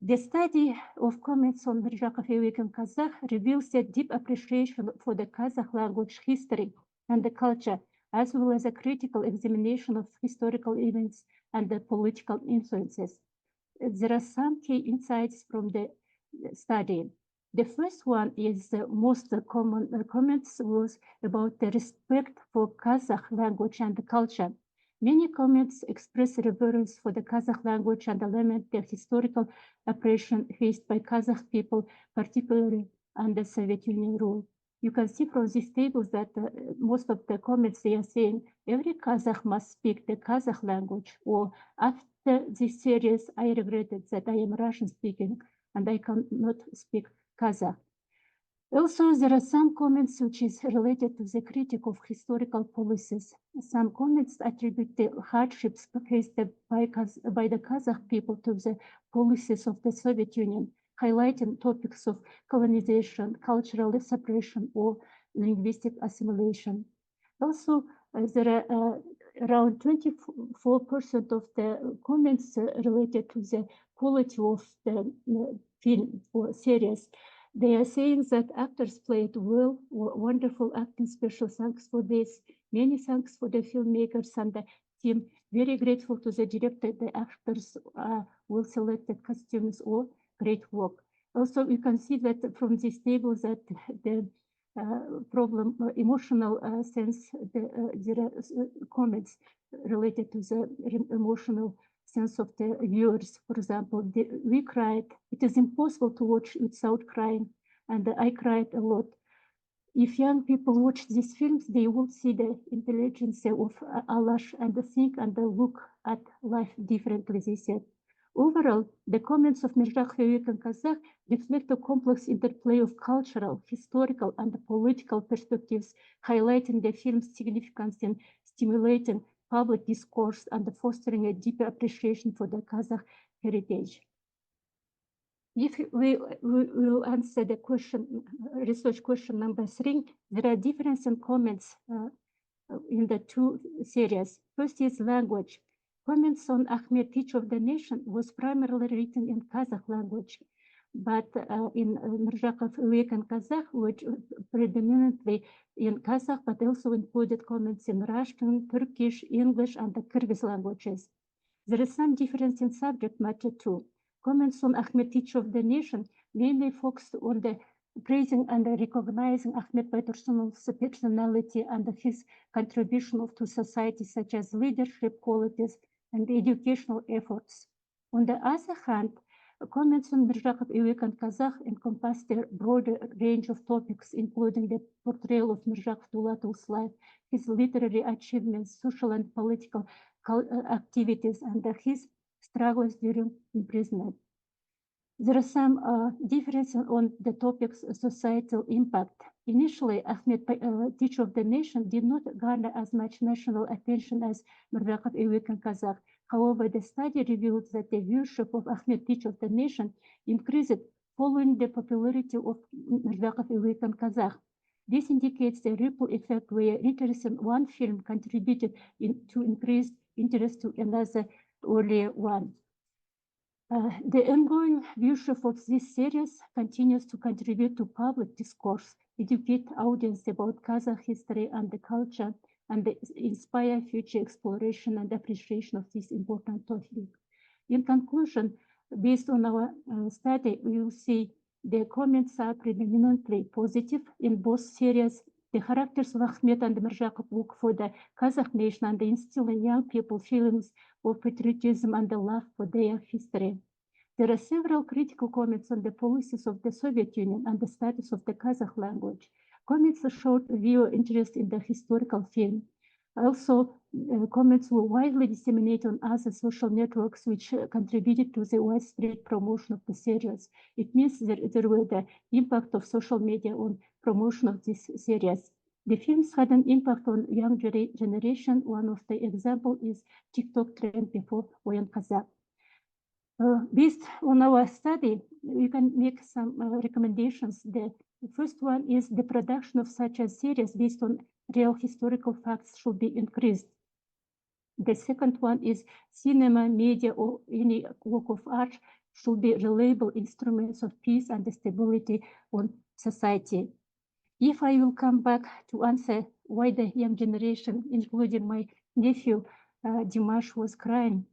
The study of comments on Mirzhaqyp Awaken Kazakh reveals a deep appreciation for the Kazakh language, history, and the culture, as well as a critical examination of historical events and the political influences. There are some key insights from the study. The first one is the most common comments was about the respect for Kazakh language and the culture. Many comments express reverence for the Kazakh language and lament the historical oppression faced by Kazakh people, particularly under Soviet Union rule. You can see from these tables that most of the comments they are saying every Kazakh must speak the Kazakh language, or after this series, I regretted that I am Russian speaking and I cannot speak Kazakh. Also, there are some comments which is related to the critique of historical policies. Some comments attribute the hardships faced by the Kazakh people to the policies of the Soviet Union, highlighting topics of colonization, cultural separation, or linguistic assimilation. Also, there are around 24% of the comments related to the quality of the film or series. They are saying that actors played well, or wonderful acting, special thanks for this. Many thanks for the filmmakers and the team. Very grateful to the director, the actors well selected costumes, or great work. Also, you can see that from this table that the problem, emotional sense, there are comments related to the emotional sense of the viewers. For example, we cried. It is impossible to watch without crying, and I cried a lot. If young people watch these films, they will see the intelligence of Alash and think and look at life differently, they said. Overall, the comments of Mirzhaqyp and Kazakh reflect a complex interplay of cultural, historical, and political perspectives, highlighting the film's significance in stimulating public discourse and fostering a deeper appreciation for the Kazakh heritage. If we will answer the question, research question number 3, there are differences in comments in the two series. First is language. Comments on Ahmet, Teacher of the Nation was primarily written in Kazakh language, but in Mirzhaqyp, Awaken Kazakh, which predominantly in Kazakh, but also included comments in Russian, Turkish, English, and the Kyrgyz languages. There is some difference in subject matter too. Comments on Ahmet, Teacher of the Nation, mainly focused on the praising and recognizing Ahmet Baitursynov's personality and his contribution to society, such as leadership qualities and educational efforts. On the other hand, comments on Mirzhaqyp, Awaken Kazakh encompass a broader range of topics, including the portrayal of Mirzhaqyp Dulatov's life, his literary achievements, social and political activities, and his struggles during imprisonment. There are some differences on the topic's societal impact. Initially, Ahmet, Teacher of the Nation, did not garner as much national attention as Mirzhaqyp, Awaken Kazakh. However, the study revealed that the viewership of Ahmet, Teacher of the Nation increased following the popularity of Mirzhaqyp, Awaken Kazakh. This indicates the ripple effect where interest in one film contributed to increased interest to another earlier one. The ongoing viewership of this series continues to contribute to public discourse, educate audience about Kazakh history and the culture, and inspire future exploration and appreciation of this important topic. In conclusion, based on our study, we will see the comments are predominantly positive in both series. The characters of Ahmet and Mirzhaqyp look for the Kazakh nation and instill in young people feelings of patriotism and the love for their history. There are several critical comments on the policies of the Soviet Union and the status of the Kazakh language. Comments showed viewer interest in the historical film. Also, comments were widely disseminated on other social networks, which contributed to the widespread promotion of the series. It means that there was the impact of social media on promotion of this series. The films had an impact on young generation. One of the examples is TikTok trend before Oyan Kazakh. Based on our study, we can make some recommendations. The first one is the production of such a series based on real historical facts should be increased. The second one is cinema, media, or any work of art should be reliable instruments of peace and stability on society. If I will come back to answer why the young generation, including my nephew, Dimash, was crying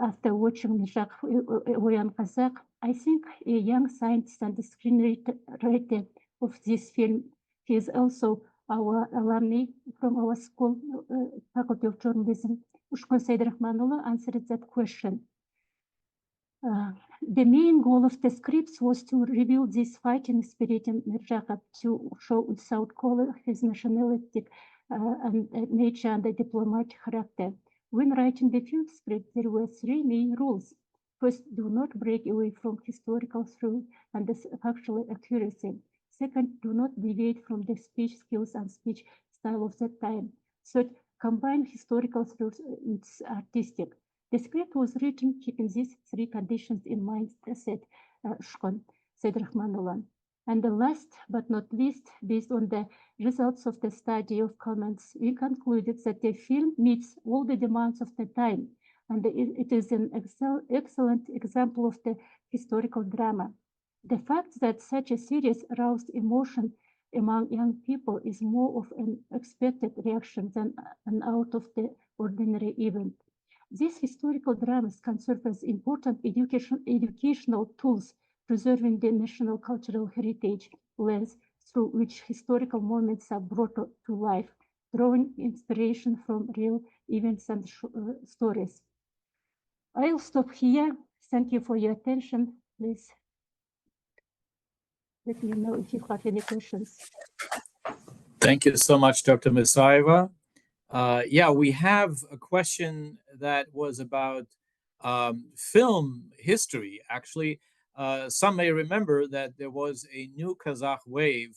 after watching Oyan Kazakh, I think a young scientist and screenwriter of this film, he is also our alumni from our school, Faculty of Journalism, Ushkun Saidrahmanullah, answered that question. The main goal of the scripts was to reveal this fighting spirit in Mirzhaqyp, to show without color his nationalistic and nature and the diplomatic character. When writing the film script, there were three main rules. First, do not break away from historical truth and the factual accuracy. Second, do not deviate from the speech skills and speech style of that time. Third, combine historical truth with artistic. The script was written keeping these three conditions in mind, said Ushkun Saidrahmanullah. And the last but not least, based on the results of the study of comments, we concluded that the film meets all the demands of the time, and it is an excellent example of the historical drama. The fact that such a series aroused emotion among young people is more of an expected reaction than an out of the ordinary event. These historical dramas can serve as important educational tools, preserving the national cultural heritage lens through which historical moments are brought to life, drawing inspiration from real events and stories. I'll stop here. Thank you for your attention. Please let me know if you have any questions. Thank you so much, Dr. Misaeva. Yeah, we have a question that was about film history. Actually, some may remember that there was a new Kazakh wave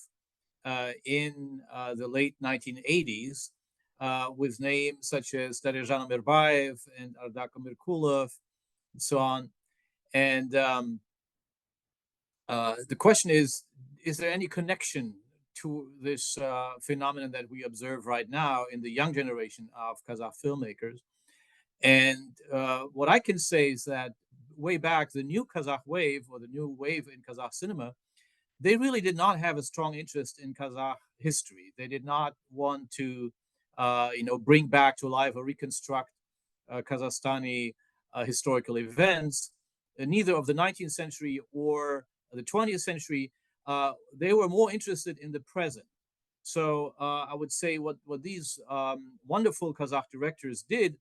in the late 1980s with names such as Darizhan Amirbayev and Ardaka Mirkulov and so on. And the question is there any connection to this phenomenon that we observe right now in the young generation of Kazakh filmmakers? And what I can say is that way back, the new Kazakh wave, or the new wave in Kazakh cinema, they really did not have a strong interest in Kazakh history. They did not want to, bring back to life or reconstruct Kazakhstani historical events. Neither of the 19th century or the 20th century, they were more interested in the present. So I would say what these wonderful Kazakh directors did,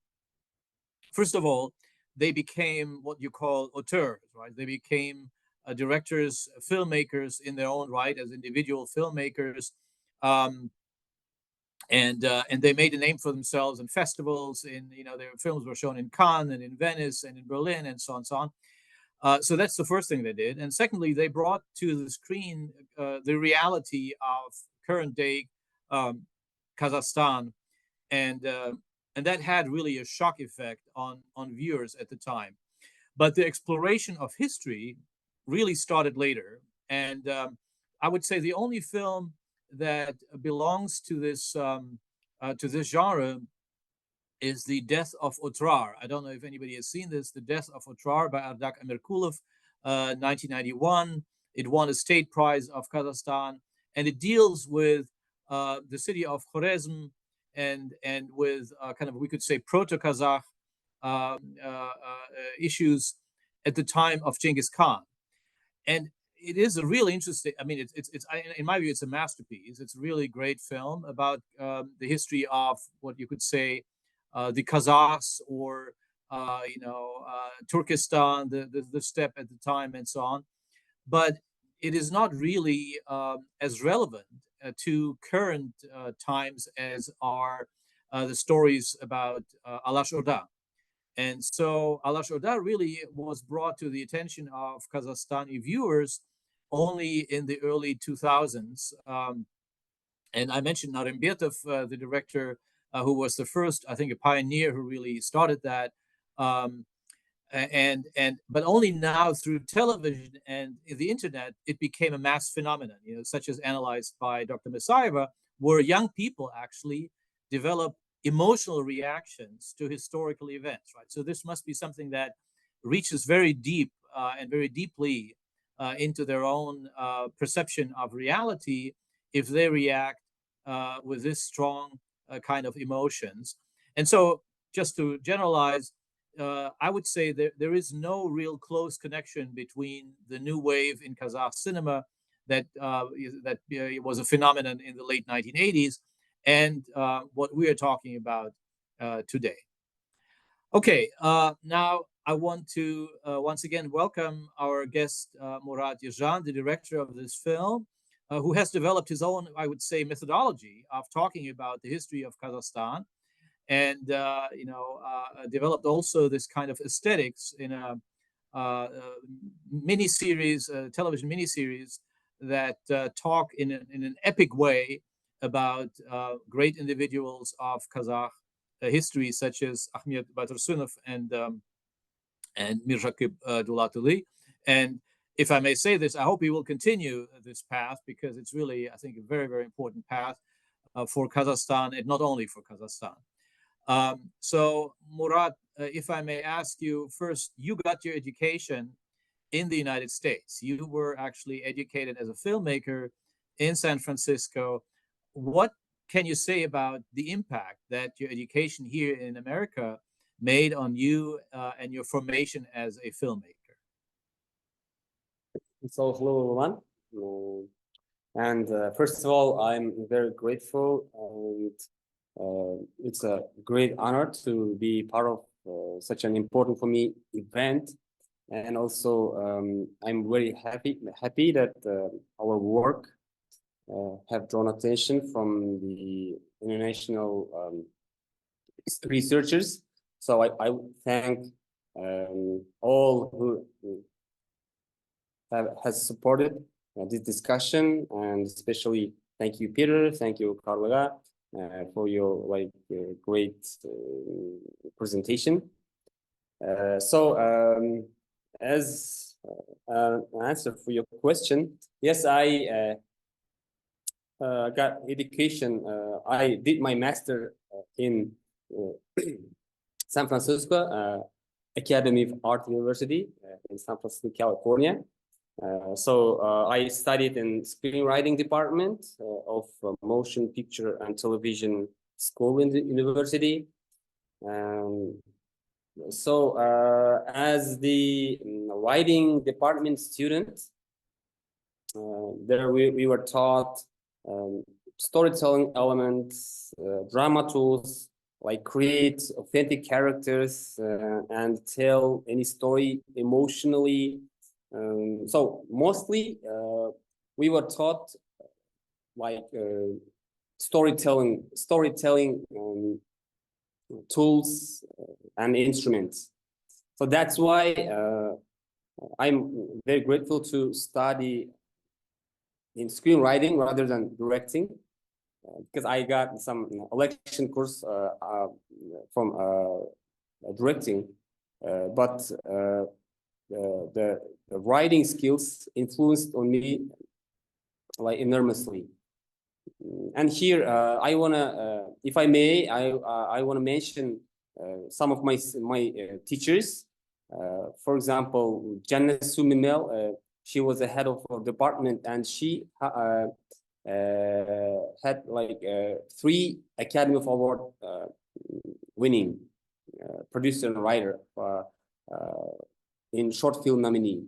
first of all, they became what you call auteurs, right? They became directors, filmmakers in their own right as individual filmmakers, and they made a name for themselves in festivals. Their films were shown in Cannes and in Venice and in Berlin and so on and so on. So that's the first thing they did. And secondly, they brought to the screen the reality of current day Kazakhstan, and that had really a shock effect on viewers at the time. But the exploration of history really started later. And I would say the only film that belongs to this genre is The Death of Otrar. I don't know if anybody has seen this, The Death of Otrar by Ardak Amirkulov, 1991. It won a state prize of Kazakhstan, and it deals with the city of Khorezm and with kind of, we could say, proto-Kazakh issues at the time of Genghis Khan. And it is a really interesting, I mean, in my view, it's a masterpiece. It's a really great film about the history of what you could say the Kazakhs, or Turkestan, the steppe at the time, and so on. But it is not really as relevant to current times as are the stories about Alash Orda. And so Alash Orda really was brought to the attention of Kazakhstani viewers only in the early 2000s. And I mentioned Narembetov, the director, who was the first, I think, a pioneer who really started that. But only now through television and the internet, it became a mass phenomenon, such as analyzed by Dr. Messiah, where young people actually develop emotional reactions to historical events, right? So this must be something that reaches very deep and very deeply into their own perception of reality if they react with this strong kind of emotions. And so, just to generalize, I would say there is no real close connection between the new wave in Kazakh cinema that was a phenomenon in the late 1980s and what we are talking about today. Okay, now I want to once again welcome our guest, Murat Yeszhan, the director of this film, who has developed his own, I would say, methodology of talking about the history of Kazakhstan, and developed also this kind of aesthetics in a mini-series, television mini-series that talk in an epic way about great individuals of Kazakh history, such as Ahmet Baitursynov and Mirzhaqyp Dulatov. And if I may say this, I hope he will continue this path, because it's really, I think, a very, very important path for Kazakhstan, and not only for Kazakhstan. So Murat, if I may ask you first, you got your education in the United States. You were actually educated as a filmmaker in San Francisco. What can you say about the impact that your education here in America made on you and your formation as a filmmaker? So hello everyone. And first of all, I'm very grateful, and it's a great honor to be part of such an important for me event. And also, I'm very happy that our work have drawn attention from the international researchers. So I thank all who has supported this discussion, and especially thank you, Peter. Thank you, Carla, for your great presentation. As answer for your question. Yes, I got education. I did my master in San Francisco Academy of Art University in San Francisco, California. So I studied in screenwriting department of motion picture and television school in the university. So as the writing department student, there we were taught storytelling elements, drama tools, like create authentic characters and tell any story emotionally. So mostly we were taught like storytelling tools and instruments. So that's why I'm very grateful to study in screenwriting rather than directing, because I got some election course from directing, but the writing skills influenced on me like enormously. And here I wanna, if I may, I wanna mention some of my teachers. For example, Jannah Sumimel, she was the head of a department, and she had like 3 Academy of Award winning producer and writer in short film nominee.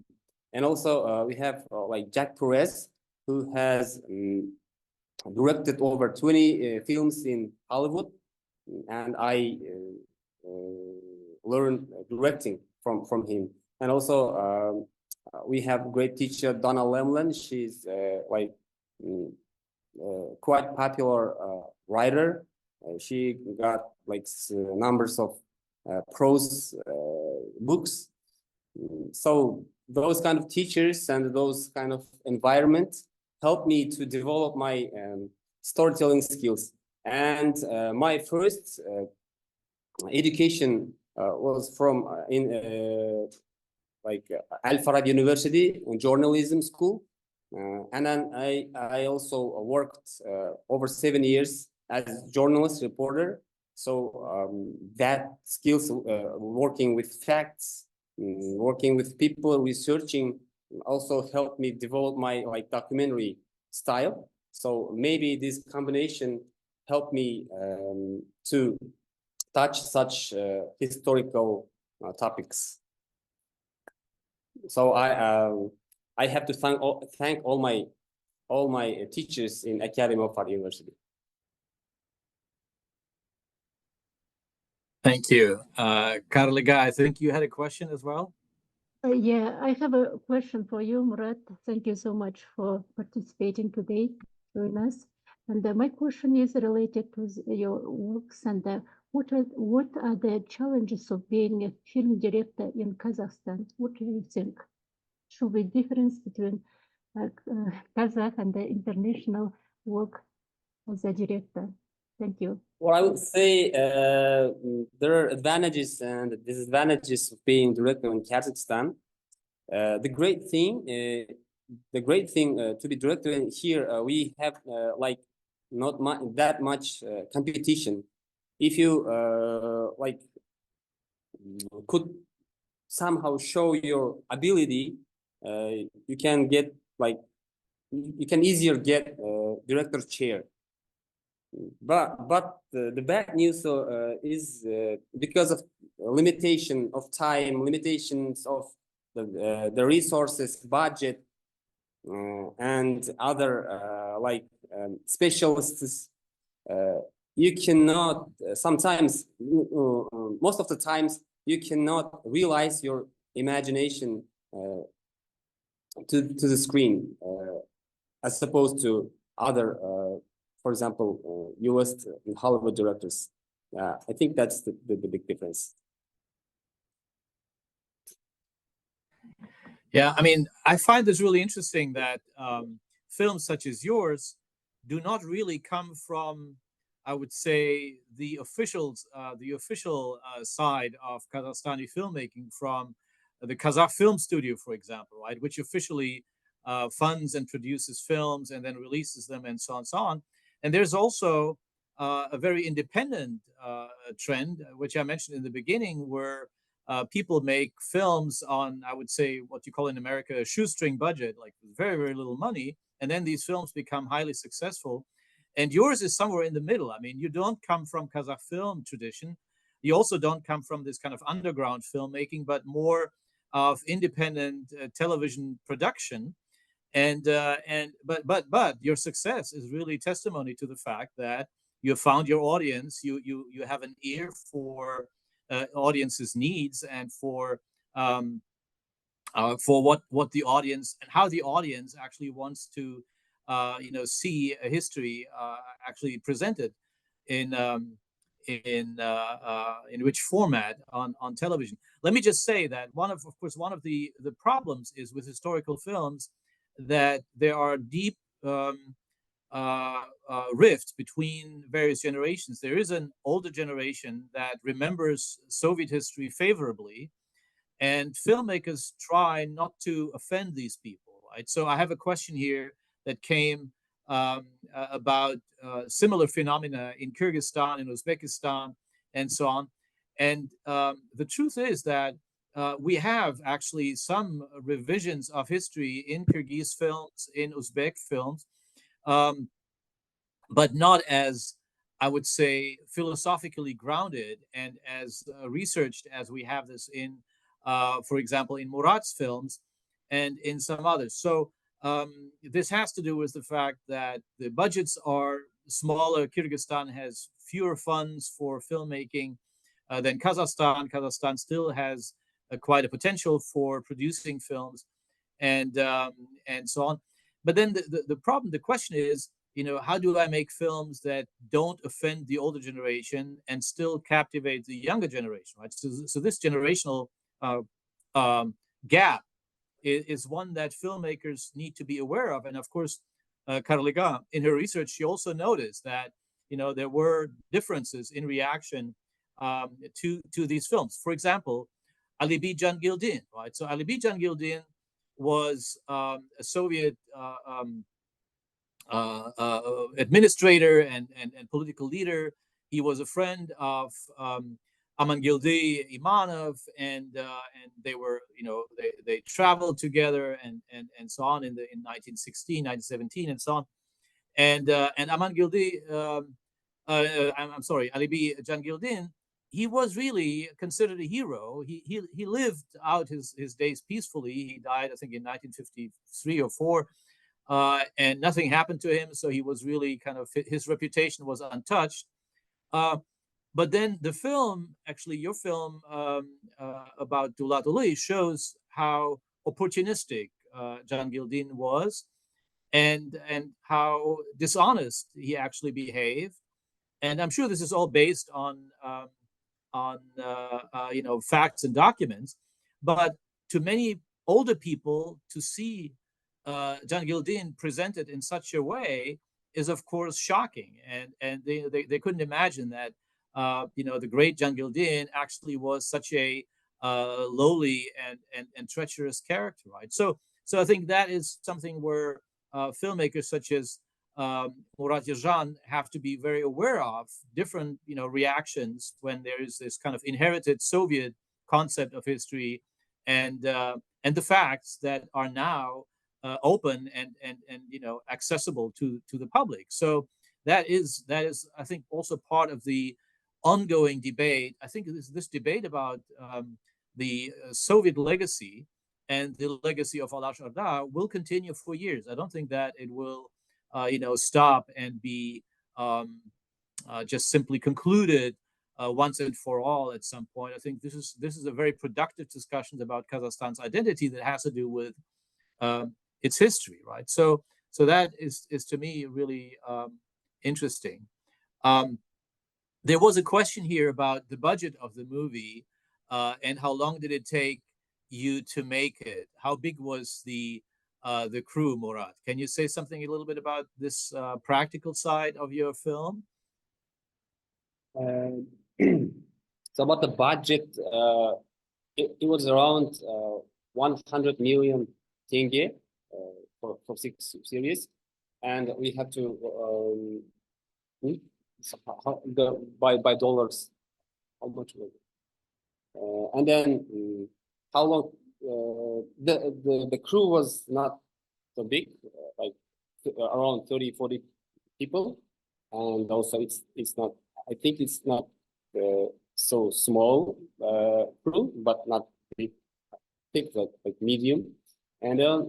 And also we have like Jack Perez, who has directed over 20 films in Hollywood, and I learned directing from him. And also we have great teacher Donna Lemlin. She's like quite popular writer. She got like numbers of prose books. So those kind of teachers and those kind of environment helped me to develop my storytelling skills. And my first education was from like Al-Farad University journalism school. And then I also worked over 7 years as journalist reporter. So that skills, working with facts, working with people, researching, also helped me develop my like documentary style. So maybe this combination helped me to touch such historical topics. So I have to thank all my teachers in Academy of Art University. Thank you. Karliga, I think you had a question as well. Yeah, I have a question for you, Murat. Thank you so much for participating today with us. And my question is related to your works, and what are the challenges of being a film director in Kazakhstan? What do you think should be difference between Kazakh and the international work as a director? Thank you. Well, I would say there are advantages and disadvantages of being director in Kazakhstan. The great thing to be director in here, we have like not that much competition. If you like could somehow show your ability, you can get like you can easier get director's chair. But the bad news is because of limitation of time, limitations of the resources, budget, and other like specialists. You cannot sometimes, most of the times, you cannot realize your imagination to the screen, as opposed to other. For example, US and Hollywood directors. I think that's the big difference. Yeah, I mean, I find this really interesting that films such as yours do not really come from, I would say, the official side of Kazakhstani filmmaking, from the Kazakh Film Studio, for example, right, which officially funds and produces films and then releases them and so on and so on. And there's also a very independent trend, which I mentioned in the beginning, where people make films on, I would say, what you call in America a shoestring budget, like very, very little money. And then these films become highly successful. And yours is somewhere in the middle. I mean, you don't come from Kazakh film tradition. You also don't come from this kind of underground filmmaking, but more of independent television production. But your success is really testimony to the fact that you have found your audience. You have an ear for audience's needs and for what the audience and how the audience actually wants to see a history actually presented in which format on television. Let me just say that one of the problems is with historical films that there are deep rifts between various generations. There is an older generation that remembers Soviet history favorably, and filmmakers try not to offend these people, right? So I have a question here that came about similar phenomena in Kyrgyzstan, in Uzbekistan, and so on. And the truth is that we have actually some revisions of history in Kyrgyz films, in Uzbek films, but not as, I would say, philosophically grounded and as researched as we have this in, for example, in Murat's films and in some others. So this has to do with the fact that the budgets are smaller. Kyrgyzstan has fewer funds for filmmaking than Kazakhstan. Kazakhstan still has quite a potential for producing films and so on. But then the question is, how do I make films that don't offend the older generation and still captivate the younger generation, right? So this generational gap is one that filmmakers need to be aware of. And of course, Karliga, in her research, she also noticed that, there were differences in reaction to these films. For example, Alibi Jangildin, right? So Alibi Jangildin was a Soviet administrator and political leader. He was a friend of Amangildi Imanov, and they were, they traveled together and so on in 1916, 1917, and so on. And Amangildi, I'm sorry, Alibi Jangildin, he was really considered a hero. He lived out his days peacefully. He died, I think, in 1953 or 4. And nothing happened to him, so he was really his reputation was untouched. But then the film, actually, your film about Dulatuly shows how opportunistic Jangildin was, and how dishonest he actually behaved. And I'm sure this is all based on facts and documents. But to many older people, to see Jangildin presented in such a way is, of course, shocking, and they couldn't imagine that the great Jangildin actually was such a lowly and treacherous character, right? So I think that is something where filmmakers such as Murat Yeszhan have to be very aware of different reactions when there is this kind of inherited Soviet concept of history and the facts that are now open and accessible to the public. So that is I think also part of the ongoing debate. I think this debate about the Soviet legacy and the legacy of Al-Ashardar will continue for years. I don't think that it will stop and be just simply concluded once and for all at some point. I think this is a very productive discussion about Kazakhstan's identity that has to do with its history, right? So that is to me really interesting. There was a question here about the budget of the movie and how long did it take you to make it? How big was the crew, Murat? Can you say something a little bit about this practical side of your film? So about the budget, it was around 100 million tenge for 6 series, and we had to by dollars. How much was it? And then how long? The crew was not so big, like around 30-40 people, and also it's not. I think it's not so small crew, but not big. I think like medium, and then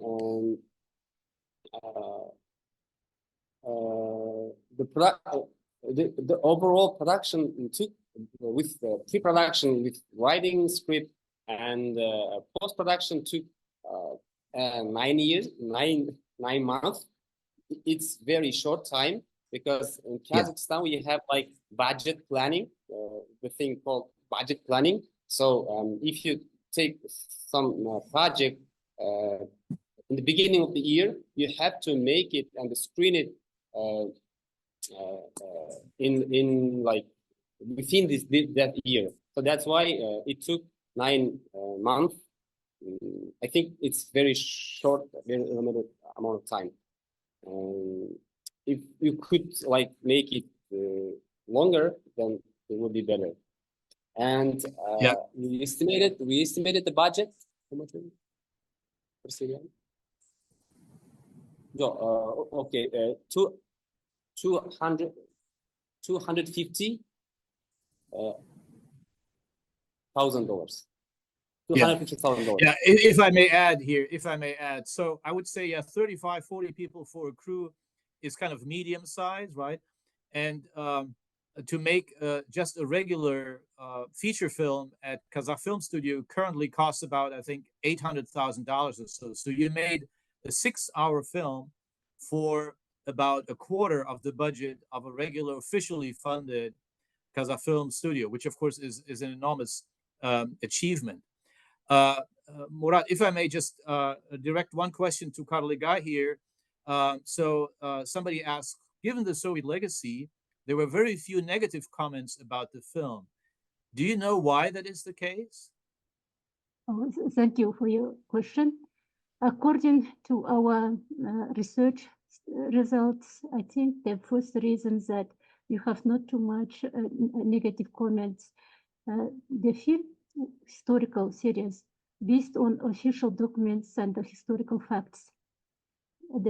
the overall production took with pre-production, with writing script and post-production took 9 months. It's very short time because in Kazakhstan we have like budget planning, the thing called budget planning. So if you take some project in the beginning of the year, you have to make it and screen it in like within that year. So that's why it took 9 months. I think it's very short, very limited amount of time. If you could like make it longer, then it would be better. And we estimated the budget. How much was it? Okay, $250,000. $250,000. Yeah, if I may add here, so I would say 35-40 people for a crew is kind of medium size, right? And to make just a regular feature film at Kazakh Film Studio currently costs about, I think, $800,000 or so. So you made a 6-hour film for about a quarter of the budget of a regular officially funded Kazakh Film Studio, which of course is an enormous achievement. Murat, if I may just direct one question to Karliga here. So somebody asked, given the Soviet legacy, there were very few negative comments about the film. Do you know why that is the case? Oh, thank you for your question. According to our research results, I think the first reason that you have not too much negative comments. The film historical series based on official documents and historical facts.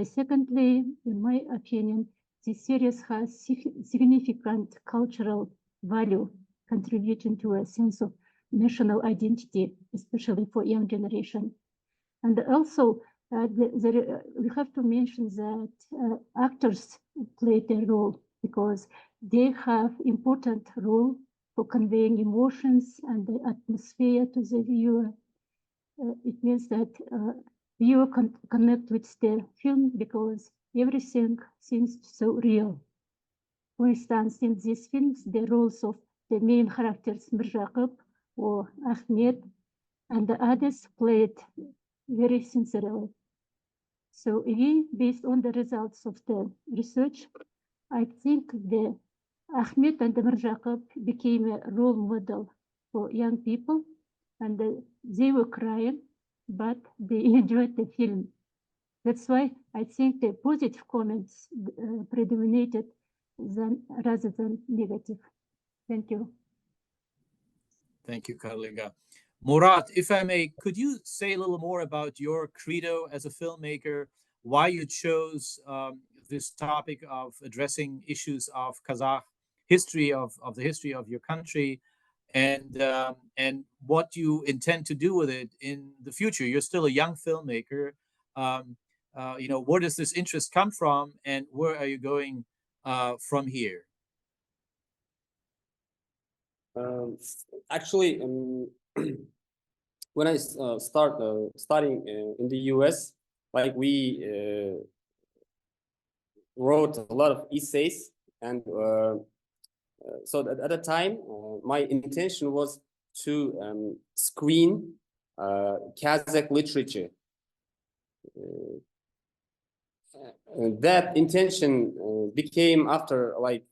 Secondly, in my opinion, this series has significant cultural value, contributing to a sense of national identity, especially for young generation. And also, we have to mention that actors played a role because they have important role for conveying emotions and the atmosphere to the viewer. It means that viewer can connect with the film because everything seems so real. For instance, in these films, the roles of the main characters, Mirzhaqyp or Ahmet, and the others played very sincerely. So again, based on the results of the research, I think the Ahmet and the Mirzhaqyp became a role model for young people, and they were crying, but they enjoyed the film. That's why I think the positive comments predominated rather than negative. Thank you. Thank you, Karliga. Murat, if I may, could you say a little more about your credo as a filmmaker, why you chose this topic of addressing issues of Kazakh history, of the history of your country, and what you intend to do with it in the future? You're still a young filmmaker. Where does this interest come from, and where are you going from here? Actually, when I start studying in the US, like we wrote a lot of essays, and so at the time, my intention was to screen Kazakh literature. That intention became after like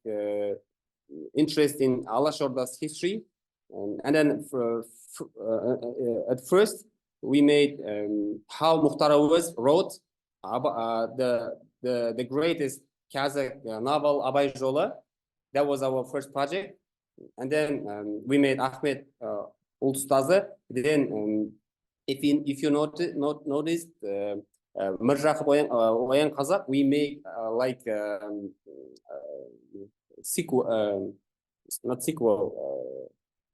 interest in Alashorda's history, And then at first we made how Mukhtar wrote the greatest Kazakh novel Abai жолы. That was our first project. And then we made Ahmet ұстazы. Then if you noticed Mirzhaqyp қазақ, we made like sequel, not sequel,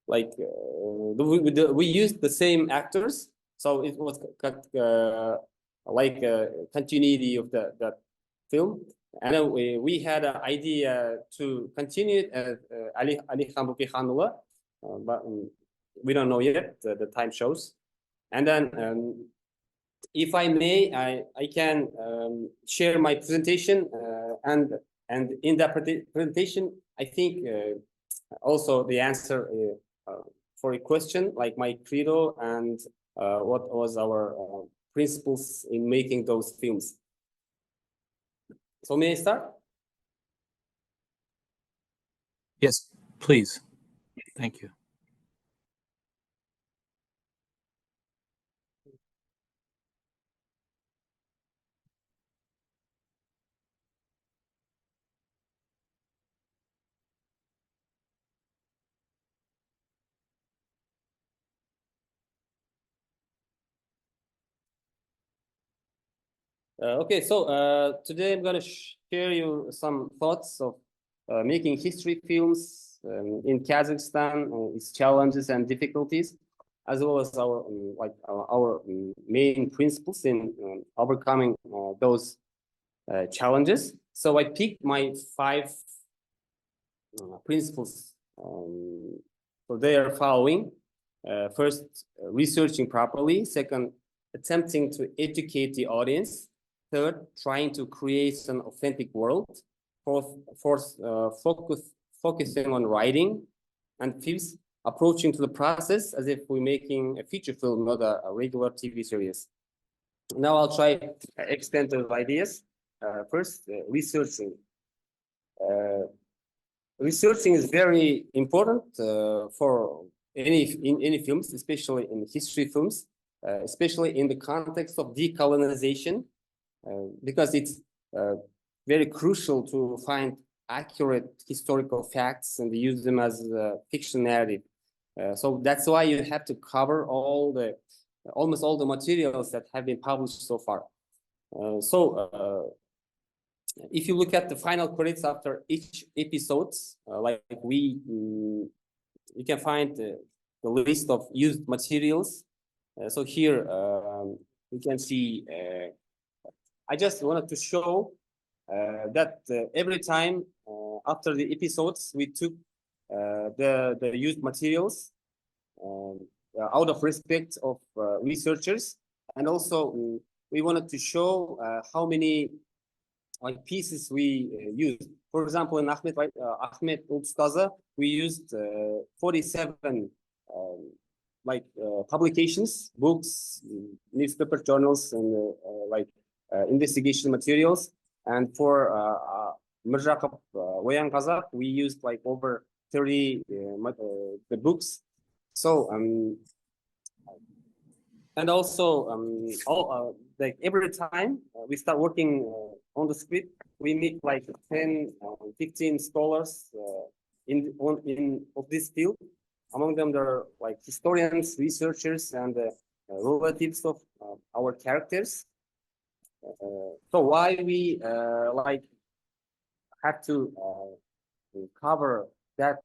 like we used the same actors, so it was like a continuity of that film. And then we had an idea to continue it as Ali, but we don't know yet. The time shows. And then, if I may, I can share my presentation, and in that presentation, I think also the answer for a question like my credo and what was our principles in making those films. So may I start? Yes, please. Thank you. Okay, so today I'm going to share you some thoughts of making history films in Kazakhstan, its challenges and difficulties, as well as our main principles in overcoming those challenges. So I picked my 5 principles. So they are following. First, researching properly. Second, attempting to educate the audience. Third, trying to create an authentic world. Fourth, focusing on writing. And fifth, approaching to the process as if we're making a feature film, not a regular TV series. Now I'll try to extend those ideas. First, researching. Researching is very important for any films, especially in history films, especially in the context of decolonization. Because it's very crucial to find accurate historical facts and use them as a fiction narrative. So that's why you have to cover almost all the materials that have been published so far. If you look at the final credits after each episode, you can find the list of used materials. So here you can see. I just wanted to show that every time after the episodes, we took the used materials out of respect of researchers, and also we wanted to show how many pieces we used. For example, in Ahmet ұстazы, we used 47 publications, books, newspaper journals, and investigation materials. And for Mirzhaqyp Dulatov, we used over 30 the books. So and also every time we start working on the script, we meet 10 15 scholars of this field. Among them there are historians, researchers, and relatives of our characters. So why we have to cover that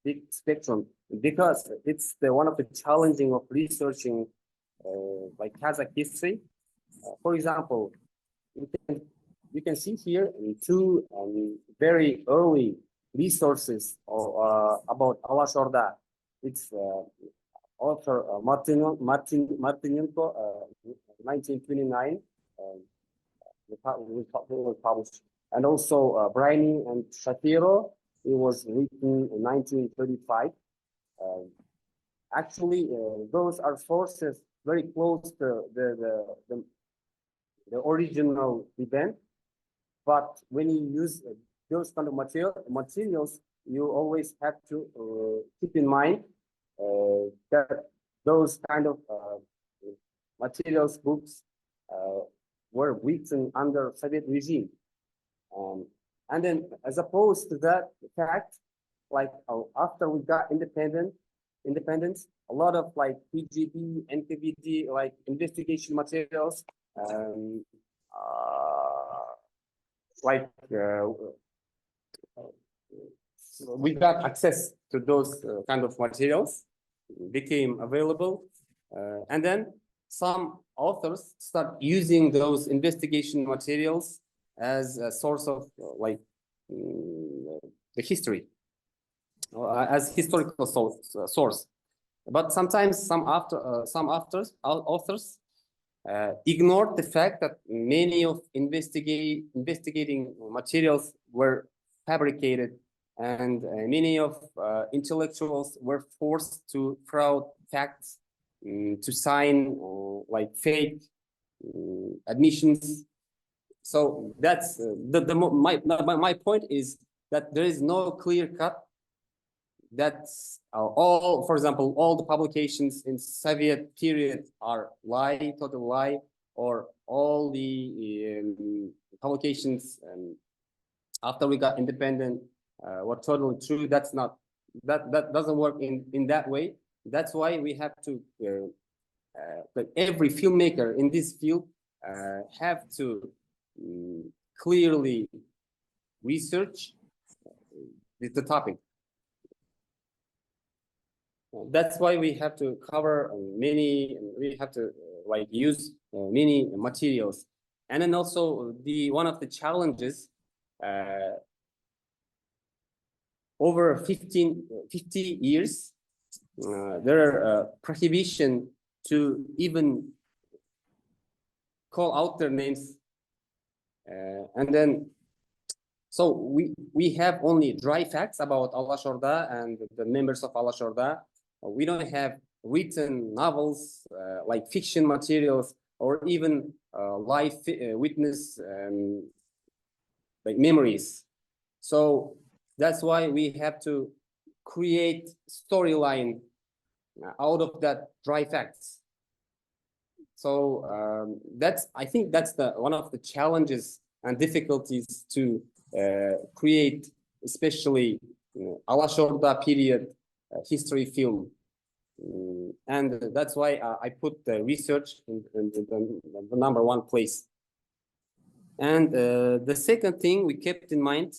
big spectrum? Because it's one of the challenging of researching Kazakh history. For example, you can see here 2 very early resources about Alashorda. It's author Martinenko, 1929. Was published, and also Briny and Shapiro. It was written in 1935. Actually, those are sources very close to the original event. But when you use those kind of materials, you always have to keep in mind that those kind of materials, books, were written under Soviet regime. And then, as opposed to that fact, like after we got independence, a lot of like PGB, NKVD, like investigation materials, we got access to those kind of materials, became available, and then some authors start using those investigation materials as a source of the history, as historical source. But sometimes some authors ignored the fact that many of investigating materials were fabricated, and many of intellectuals were forced to fraud facts, to sign like fake admissions. So that's my point is that there is no clear cut. That's all, for example, all the publications in Soviet period are total lie, or all the publications after we got independent were totally true. That's not, that doesn't work in that way. That's why we have to, like every filmmaker in this field have to clearly research the topic. That's why we have to cover we have to like use many materials. And then also one of the challenges, over 50 years, there are prohibition to even call out their names. And then, so we have only dry facts about Alashorda and the members of Alashorda. We don't have written novels, like fiction materials, or even live witness like memories. So that's why we have to create storyline out of that dry facts. So I think that's one of the challenges and difficulties to create, especially Alashorda period history film. And that's why I put the research in the number one place. And the second thing we kept in mind,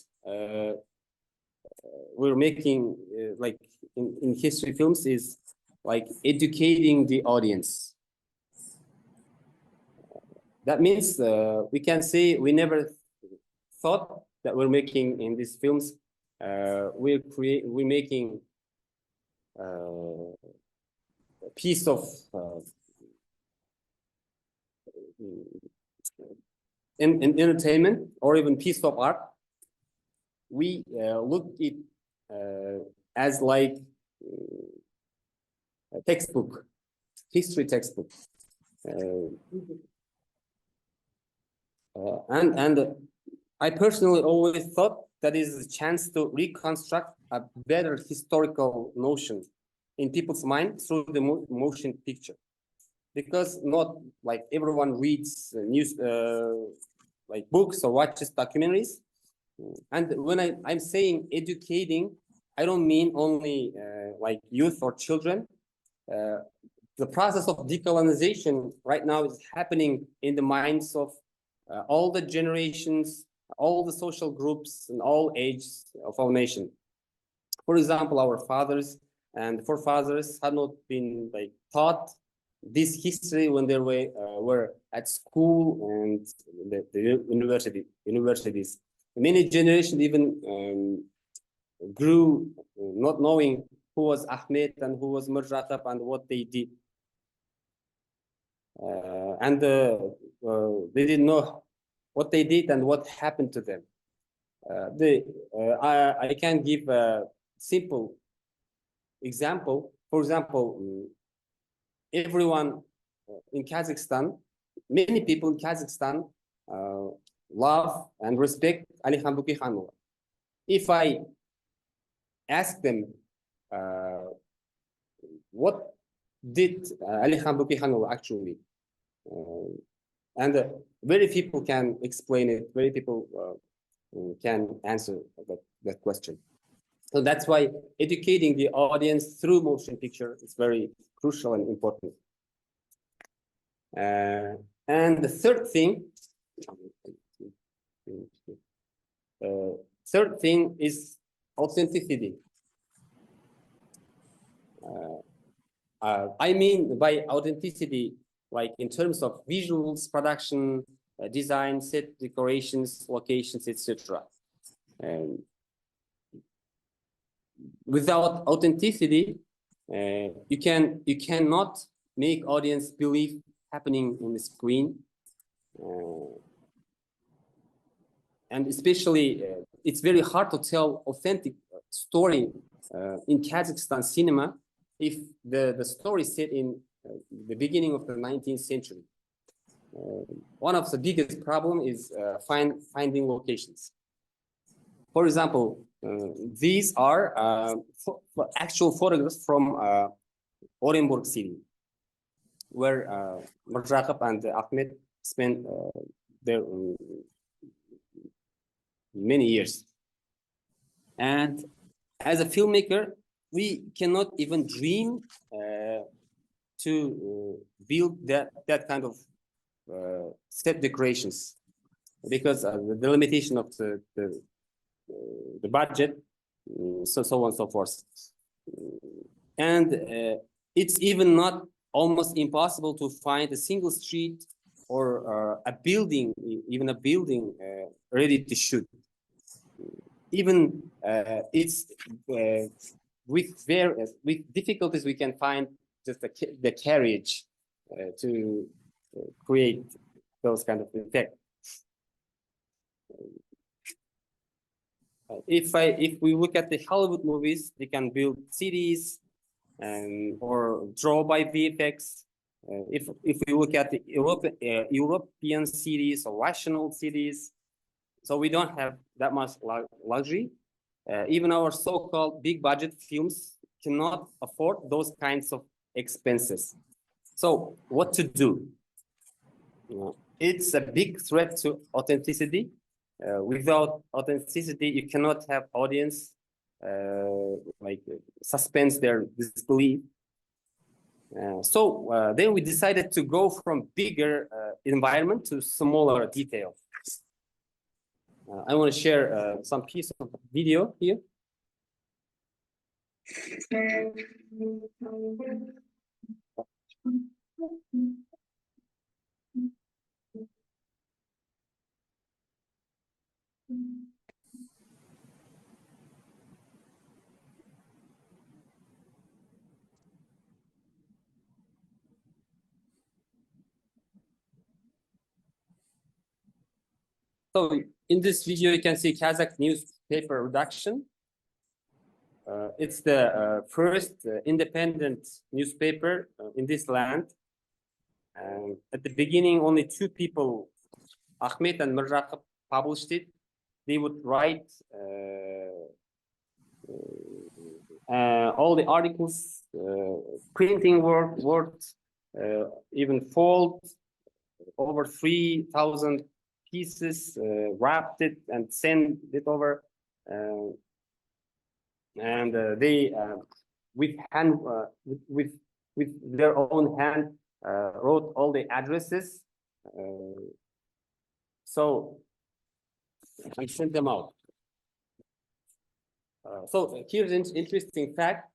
we're making like in history films, is like educating the audience. That means we can say we never thought that we're making in these films, we're making a piece of entertainment or even piece of art. We look it as like a textbook, history textbook. And I personally always thought that is a chance to reconstruct a better historical notion in people's mind through the motion picture, because not like everyone reads news like books or watches documentaries. And when I'm saying educating, I don't mean only like youth or children. The process of decolonization right now is happening in the minds of all the generations, all the social groups, and all ages of our nation. For example, our fathers and forefathers had not been like taught this history when they were at school and the universities. Many generations even grew not knowing who was Ahmet and who was Mirzhaqyp and what they did. And they didn't know what they did and what happened to them. I can give a simple example. For example, everyone in Kazakhstan, many people in Kazakhstan love and respect Ali Khan what did Alixan Bukikhanov actually? And very people can explain it. Very people can answer that question. So that's why educating the audience through motion picture is very crucial and important. And the third thing is authenticity. I mean by authenticity, like in terms of visuals, production, design, set decorations, locations, etc. Without authenticity, you cannot make audience believe happening on the screen, and especially it's very hard to tell authentic story in Kazakhstan cinema if the story set in the beginning of the 19th century. One of the biggest problem is finding locations. For example, these are actual photographs from Orenburg city, where Mirzhaqyp and Ahmet spent their many years. And as a filmmaker, we cannot even dream to build that kind of set decorations, because the limitation of the budget, so on and so forth. And it's even not almost impossible to find a single street or a building, even a building ready to shoot. Even it's with difficulties we can find just the carriage to create those kind of effects. If we look at the Hollywood movies, they can build cities or draw by VFX. If we look at the European cities or rational cities, so we don't have that much luxury. Even our so-called big budget films cannot afford those kinds of expenses. So what to do? It's a big threat to authenticity. Without authenticity, you cannot have audience like suspend their disbelief. So then we decided to go from bigger environment to smaller detail. I want to share some piece of video here. So in this video, you can see Kazakh newspaper reduction. It's the first independent newspaper in this land. At the beginning, only two people, Ahmet and Mirzhaqyp, published it. They would write all the articles, printing work, even fold over 3,000 pieces, wrapped it and sent it over. And they with their own hand wrote all the addresses, so and sent them out. So here's an interesting fact.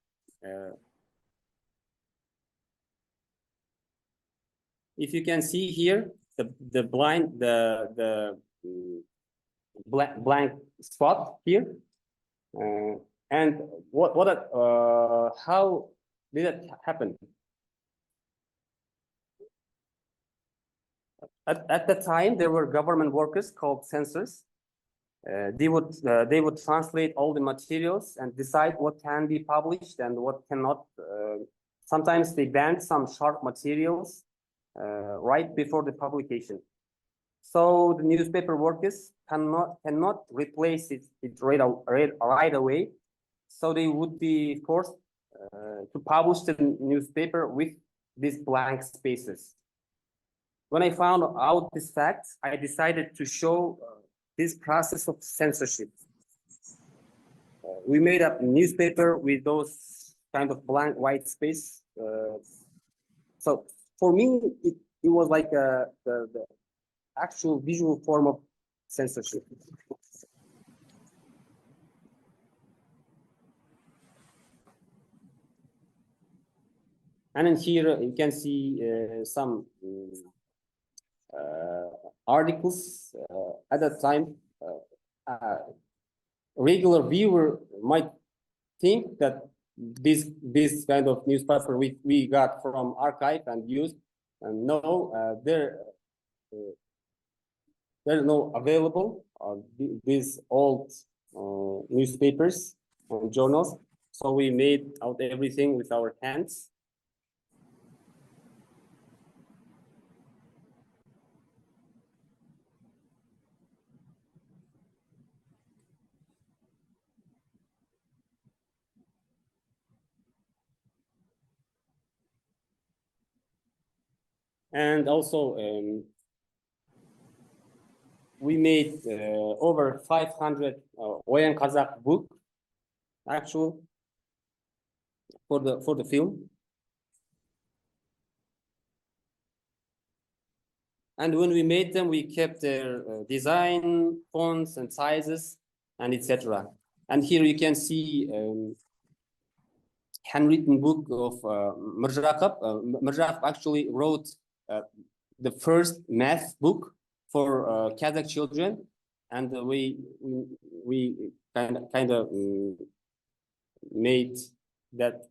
If you can see here, the blank spot here, and how did that happen? At the time, there were government workers called censors. They would translate all the materials and decide what can be published and what cannot. Sometimes they banned some sharp materials right before the publication. So the newspaper workers cannot replace it right away. So they would be forced to publish the newspaper with these blank spaces. When I found out this fact, I decided to show this process of censorship. We made a newspaper with those kind of blank white space. So for me, it was like the actual visual form of censorship. And in here you can see some articles. At that time, regular viewer might think that this kind of newspaper we got from archive and used, and no, there's no available these old newspapers and journals. So we made out everything with our hands. And also, we made over 500 Oyan Kazakh book, actually, for the film. And when we made them, we kept their design, fonts, and sizes, and etc. And here you can see handwritten book of Mirzhaqyp. Mirzhaqyp actually wrote the first math book for Kazakh children, and we kind of made that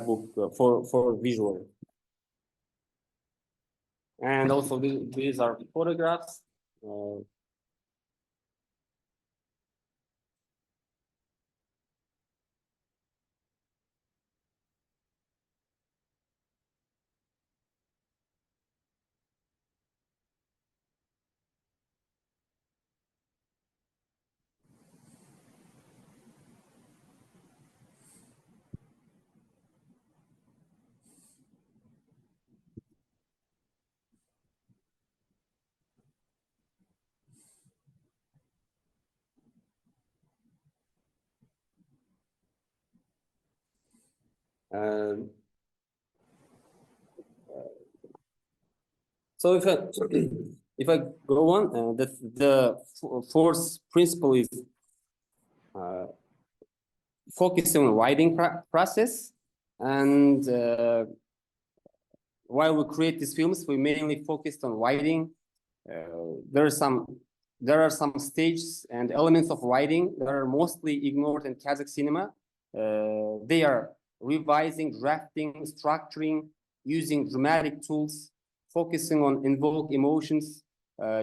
book for visual. And also these are photographs. So if I go on, the fourth principle is focusing on writing process. And while we create these films, we mainly focused on writing. There are some stages and elements of writing that are mostly ignored in Kazakh cinema. They are revising, drafting, structuring, using dramatic tools, focusing on invoked emotions,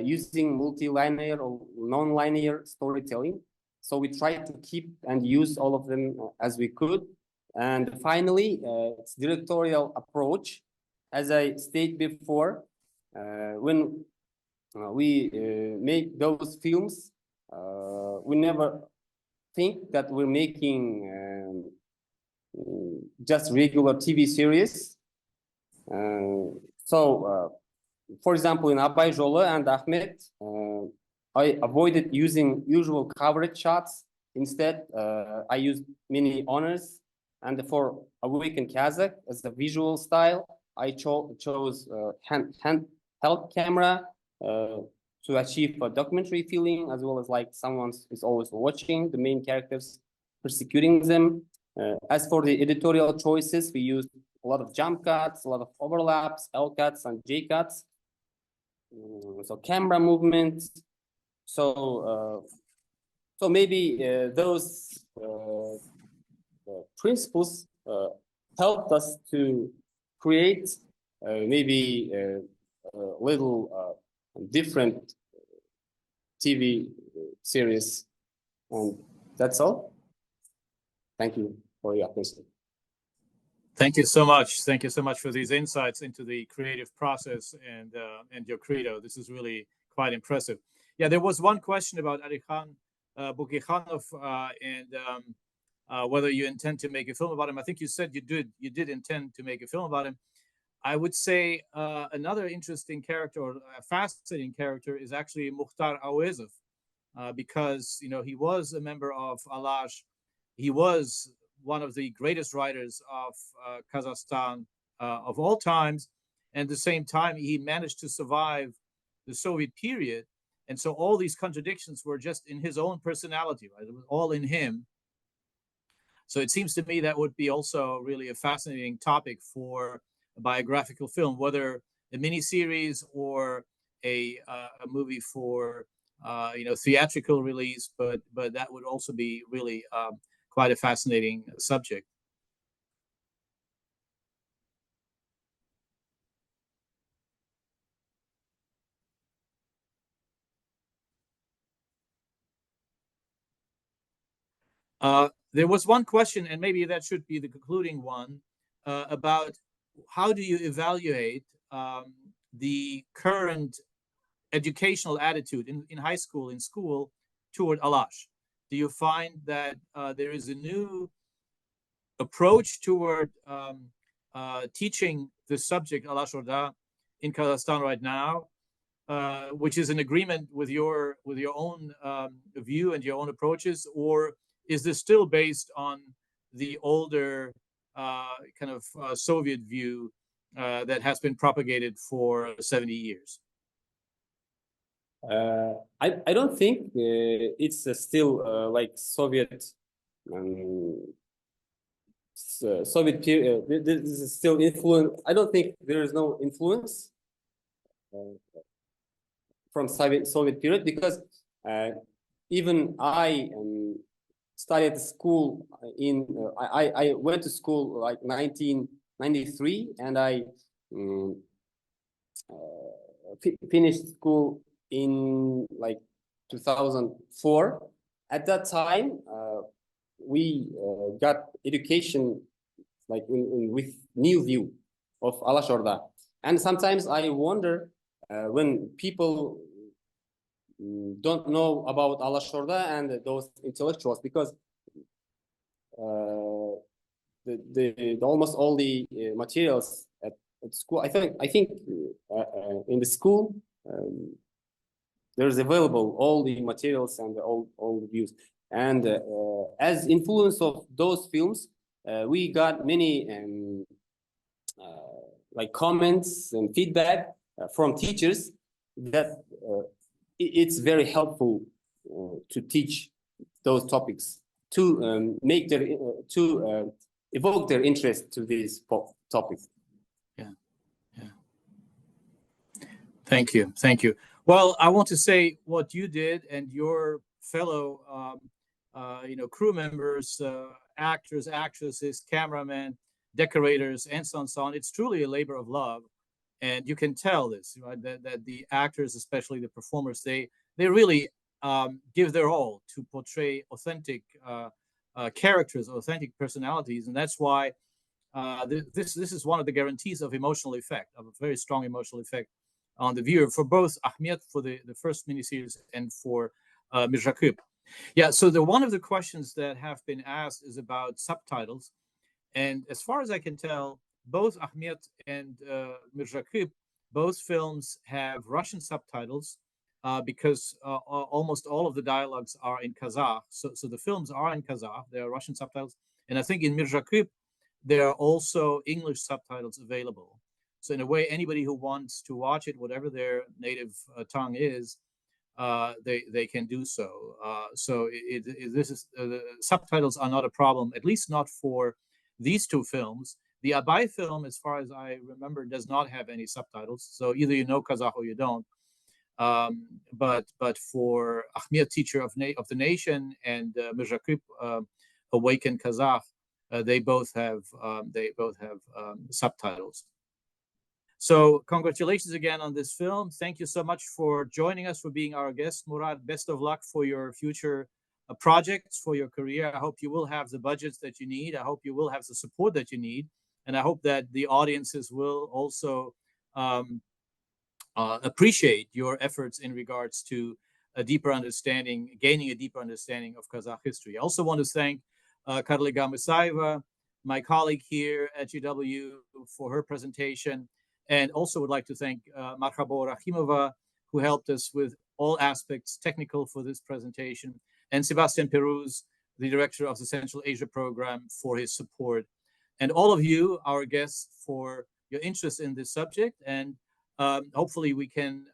using multi-linear or non-linear storytelling. So we try to keep and use all of them as we could. And finally, it's directorial approach. As I stated before, when we make those films, we never think that we're making just regular TV series. For example, in Abai, Jolы and Ahmet, I avoided using usual coverage shots. Instead, I used mini honors. And for Awaken Kazakh as a visual style, I chose handheld camera to achieve a documentary feeling, as well as like someone is always watching the main characters, persecuting them. As for the editorial choices, we used a lot of jump cuts, a lot of overlaps, L cuts, and J cuts. So camera movements. So maybe those principles helped us to create maybe a little different TV series, and that's all. Thank you for your attention. Thank you so much. Thank you so much for these insights into the creative process and your credo. This is really quite impressive. Yeah, there was one question about Alikhan Bukikhanov, and whether you intend to make a film about him. I think you said you did intend to make a film about him. I would say another interesting character, or a fascinating character, is actually Mukhtar Awezov, because he was a member of Alash. He was one of the greatest writers of Kazakhstan of all times, and at the same time he managed to survive the Soviet period, and so all these contradictions were just in his own personality, right? It was all in him. So it seems to me that would be also really a fascinating topic for a biographical film, whether a miniseries or a movie for theatrical release, but that would also be really quite a fascinating subject. There was one question, and maybe that should be the concluding one, about how do you evaluate the current educational attitude in high school, in school, toward Alash? Do you find that there is a new approach toward teaching the subject Alash Orda in Kazakhstan right now, which is in agreement with your own view and your own approaches, or is this still based on the older kind of Soviet view that has been propagated for 70 years? I don't think it's still like Soviet Soviet period. This is still influence. I don't think there is no influence from Soviet period, because even I studied school in I went to school like 1993, and I finished school in like 2004. At that time, we got education like with new view of Alash Orda. And sometimes I wonder when people don't know about Alash Orda and those intellectuals, because the almost all the materials at school, I think in the school there's available all the materials and all the views. And as influence of those films, we got many like comments and feedback from teachers that it's very helpful to teach those topics, to make their evoke their interest to these topics. Yeah. Thank you. Well, I want to say what you did and your fellow crew members, actors, actresses, cameramen, decorators, and so on. It's truly a labor of love, and you can tell this, right? That the actors, especially the performers, they really give their all to portray authentic characters, authentic personalities, and that's why this is one of the guarantees of emotional effect, of a very strong emotional effect on the viewer, for both Ahmet for the first miniseries and for Mirzhaqyp. Yeah, so one of the questions that have been asked is about subtitles. And as far as I can tell, both Ahmet and Mirzhaqyp, both films have Russian subtitles because almost all of the dialogues are in Kazakh. So the films are in Kazakh, there are Russian subtitles. And I think in Mirzhaqyp, there are also English subtitles available. So in a way, anybody who wants to watch it, whatever their native tongue is, they can do so. So the subtitles are not a problem, at least not for these two films. The Abai film, as far as I remember, does not have any subtitles. So either you know Kazakh or you don't. But for Ahmet, Teacher of the Nation, and Mirzhaqyp, Awaken Kazakh, they both have subtitles. So congratulations again on this film. Thank you so much for joining us, for being our guest, Murat. Best of luck for your future projects, for your career. I hope you will have the budgets that you need. I hope you will have the support that you need. And I hope that the audiences will also appreciate your efforts in regards to a deeper understanding, gaining a deeper understanding of Kazakh history. I also want to thank Karliga Musaeva, my colleague here at GW, for her presentation. And also would like to thank Marhabo Rahimova, who helped us with all aspects technical for this presentation, and Sebastian Peruz, the director of the Central Asia program, for his support. And all of you, our guests, for your interest in this subject. And hopefully we can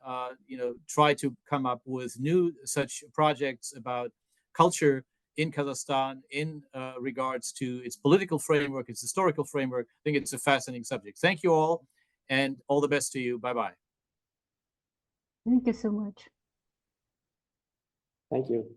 try to come up with new such projects about culture in Kazakhstan in regards to its political framework, its historical framework. I think it's a fascinating subject. Thank you all, and all the best to you. Bye-bye. Thank you so much. Thank you.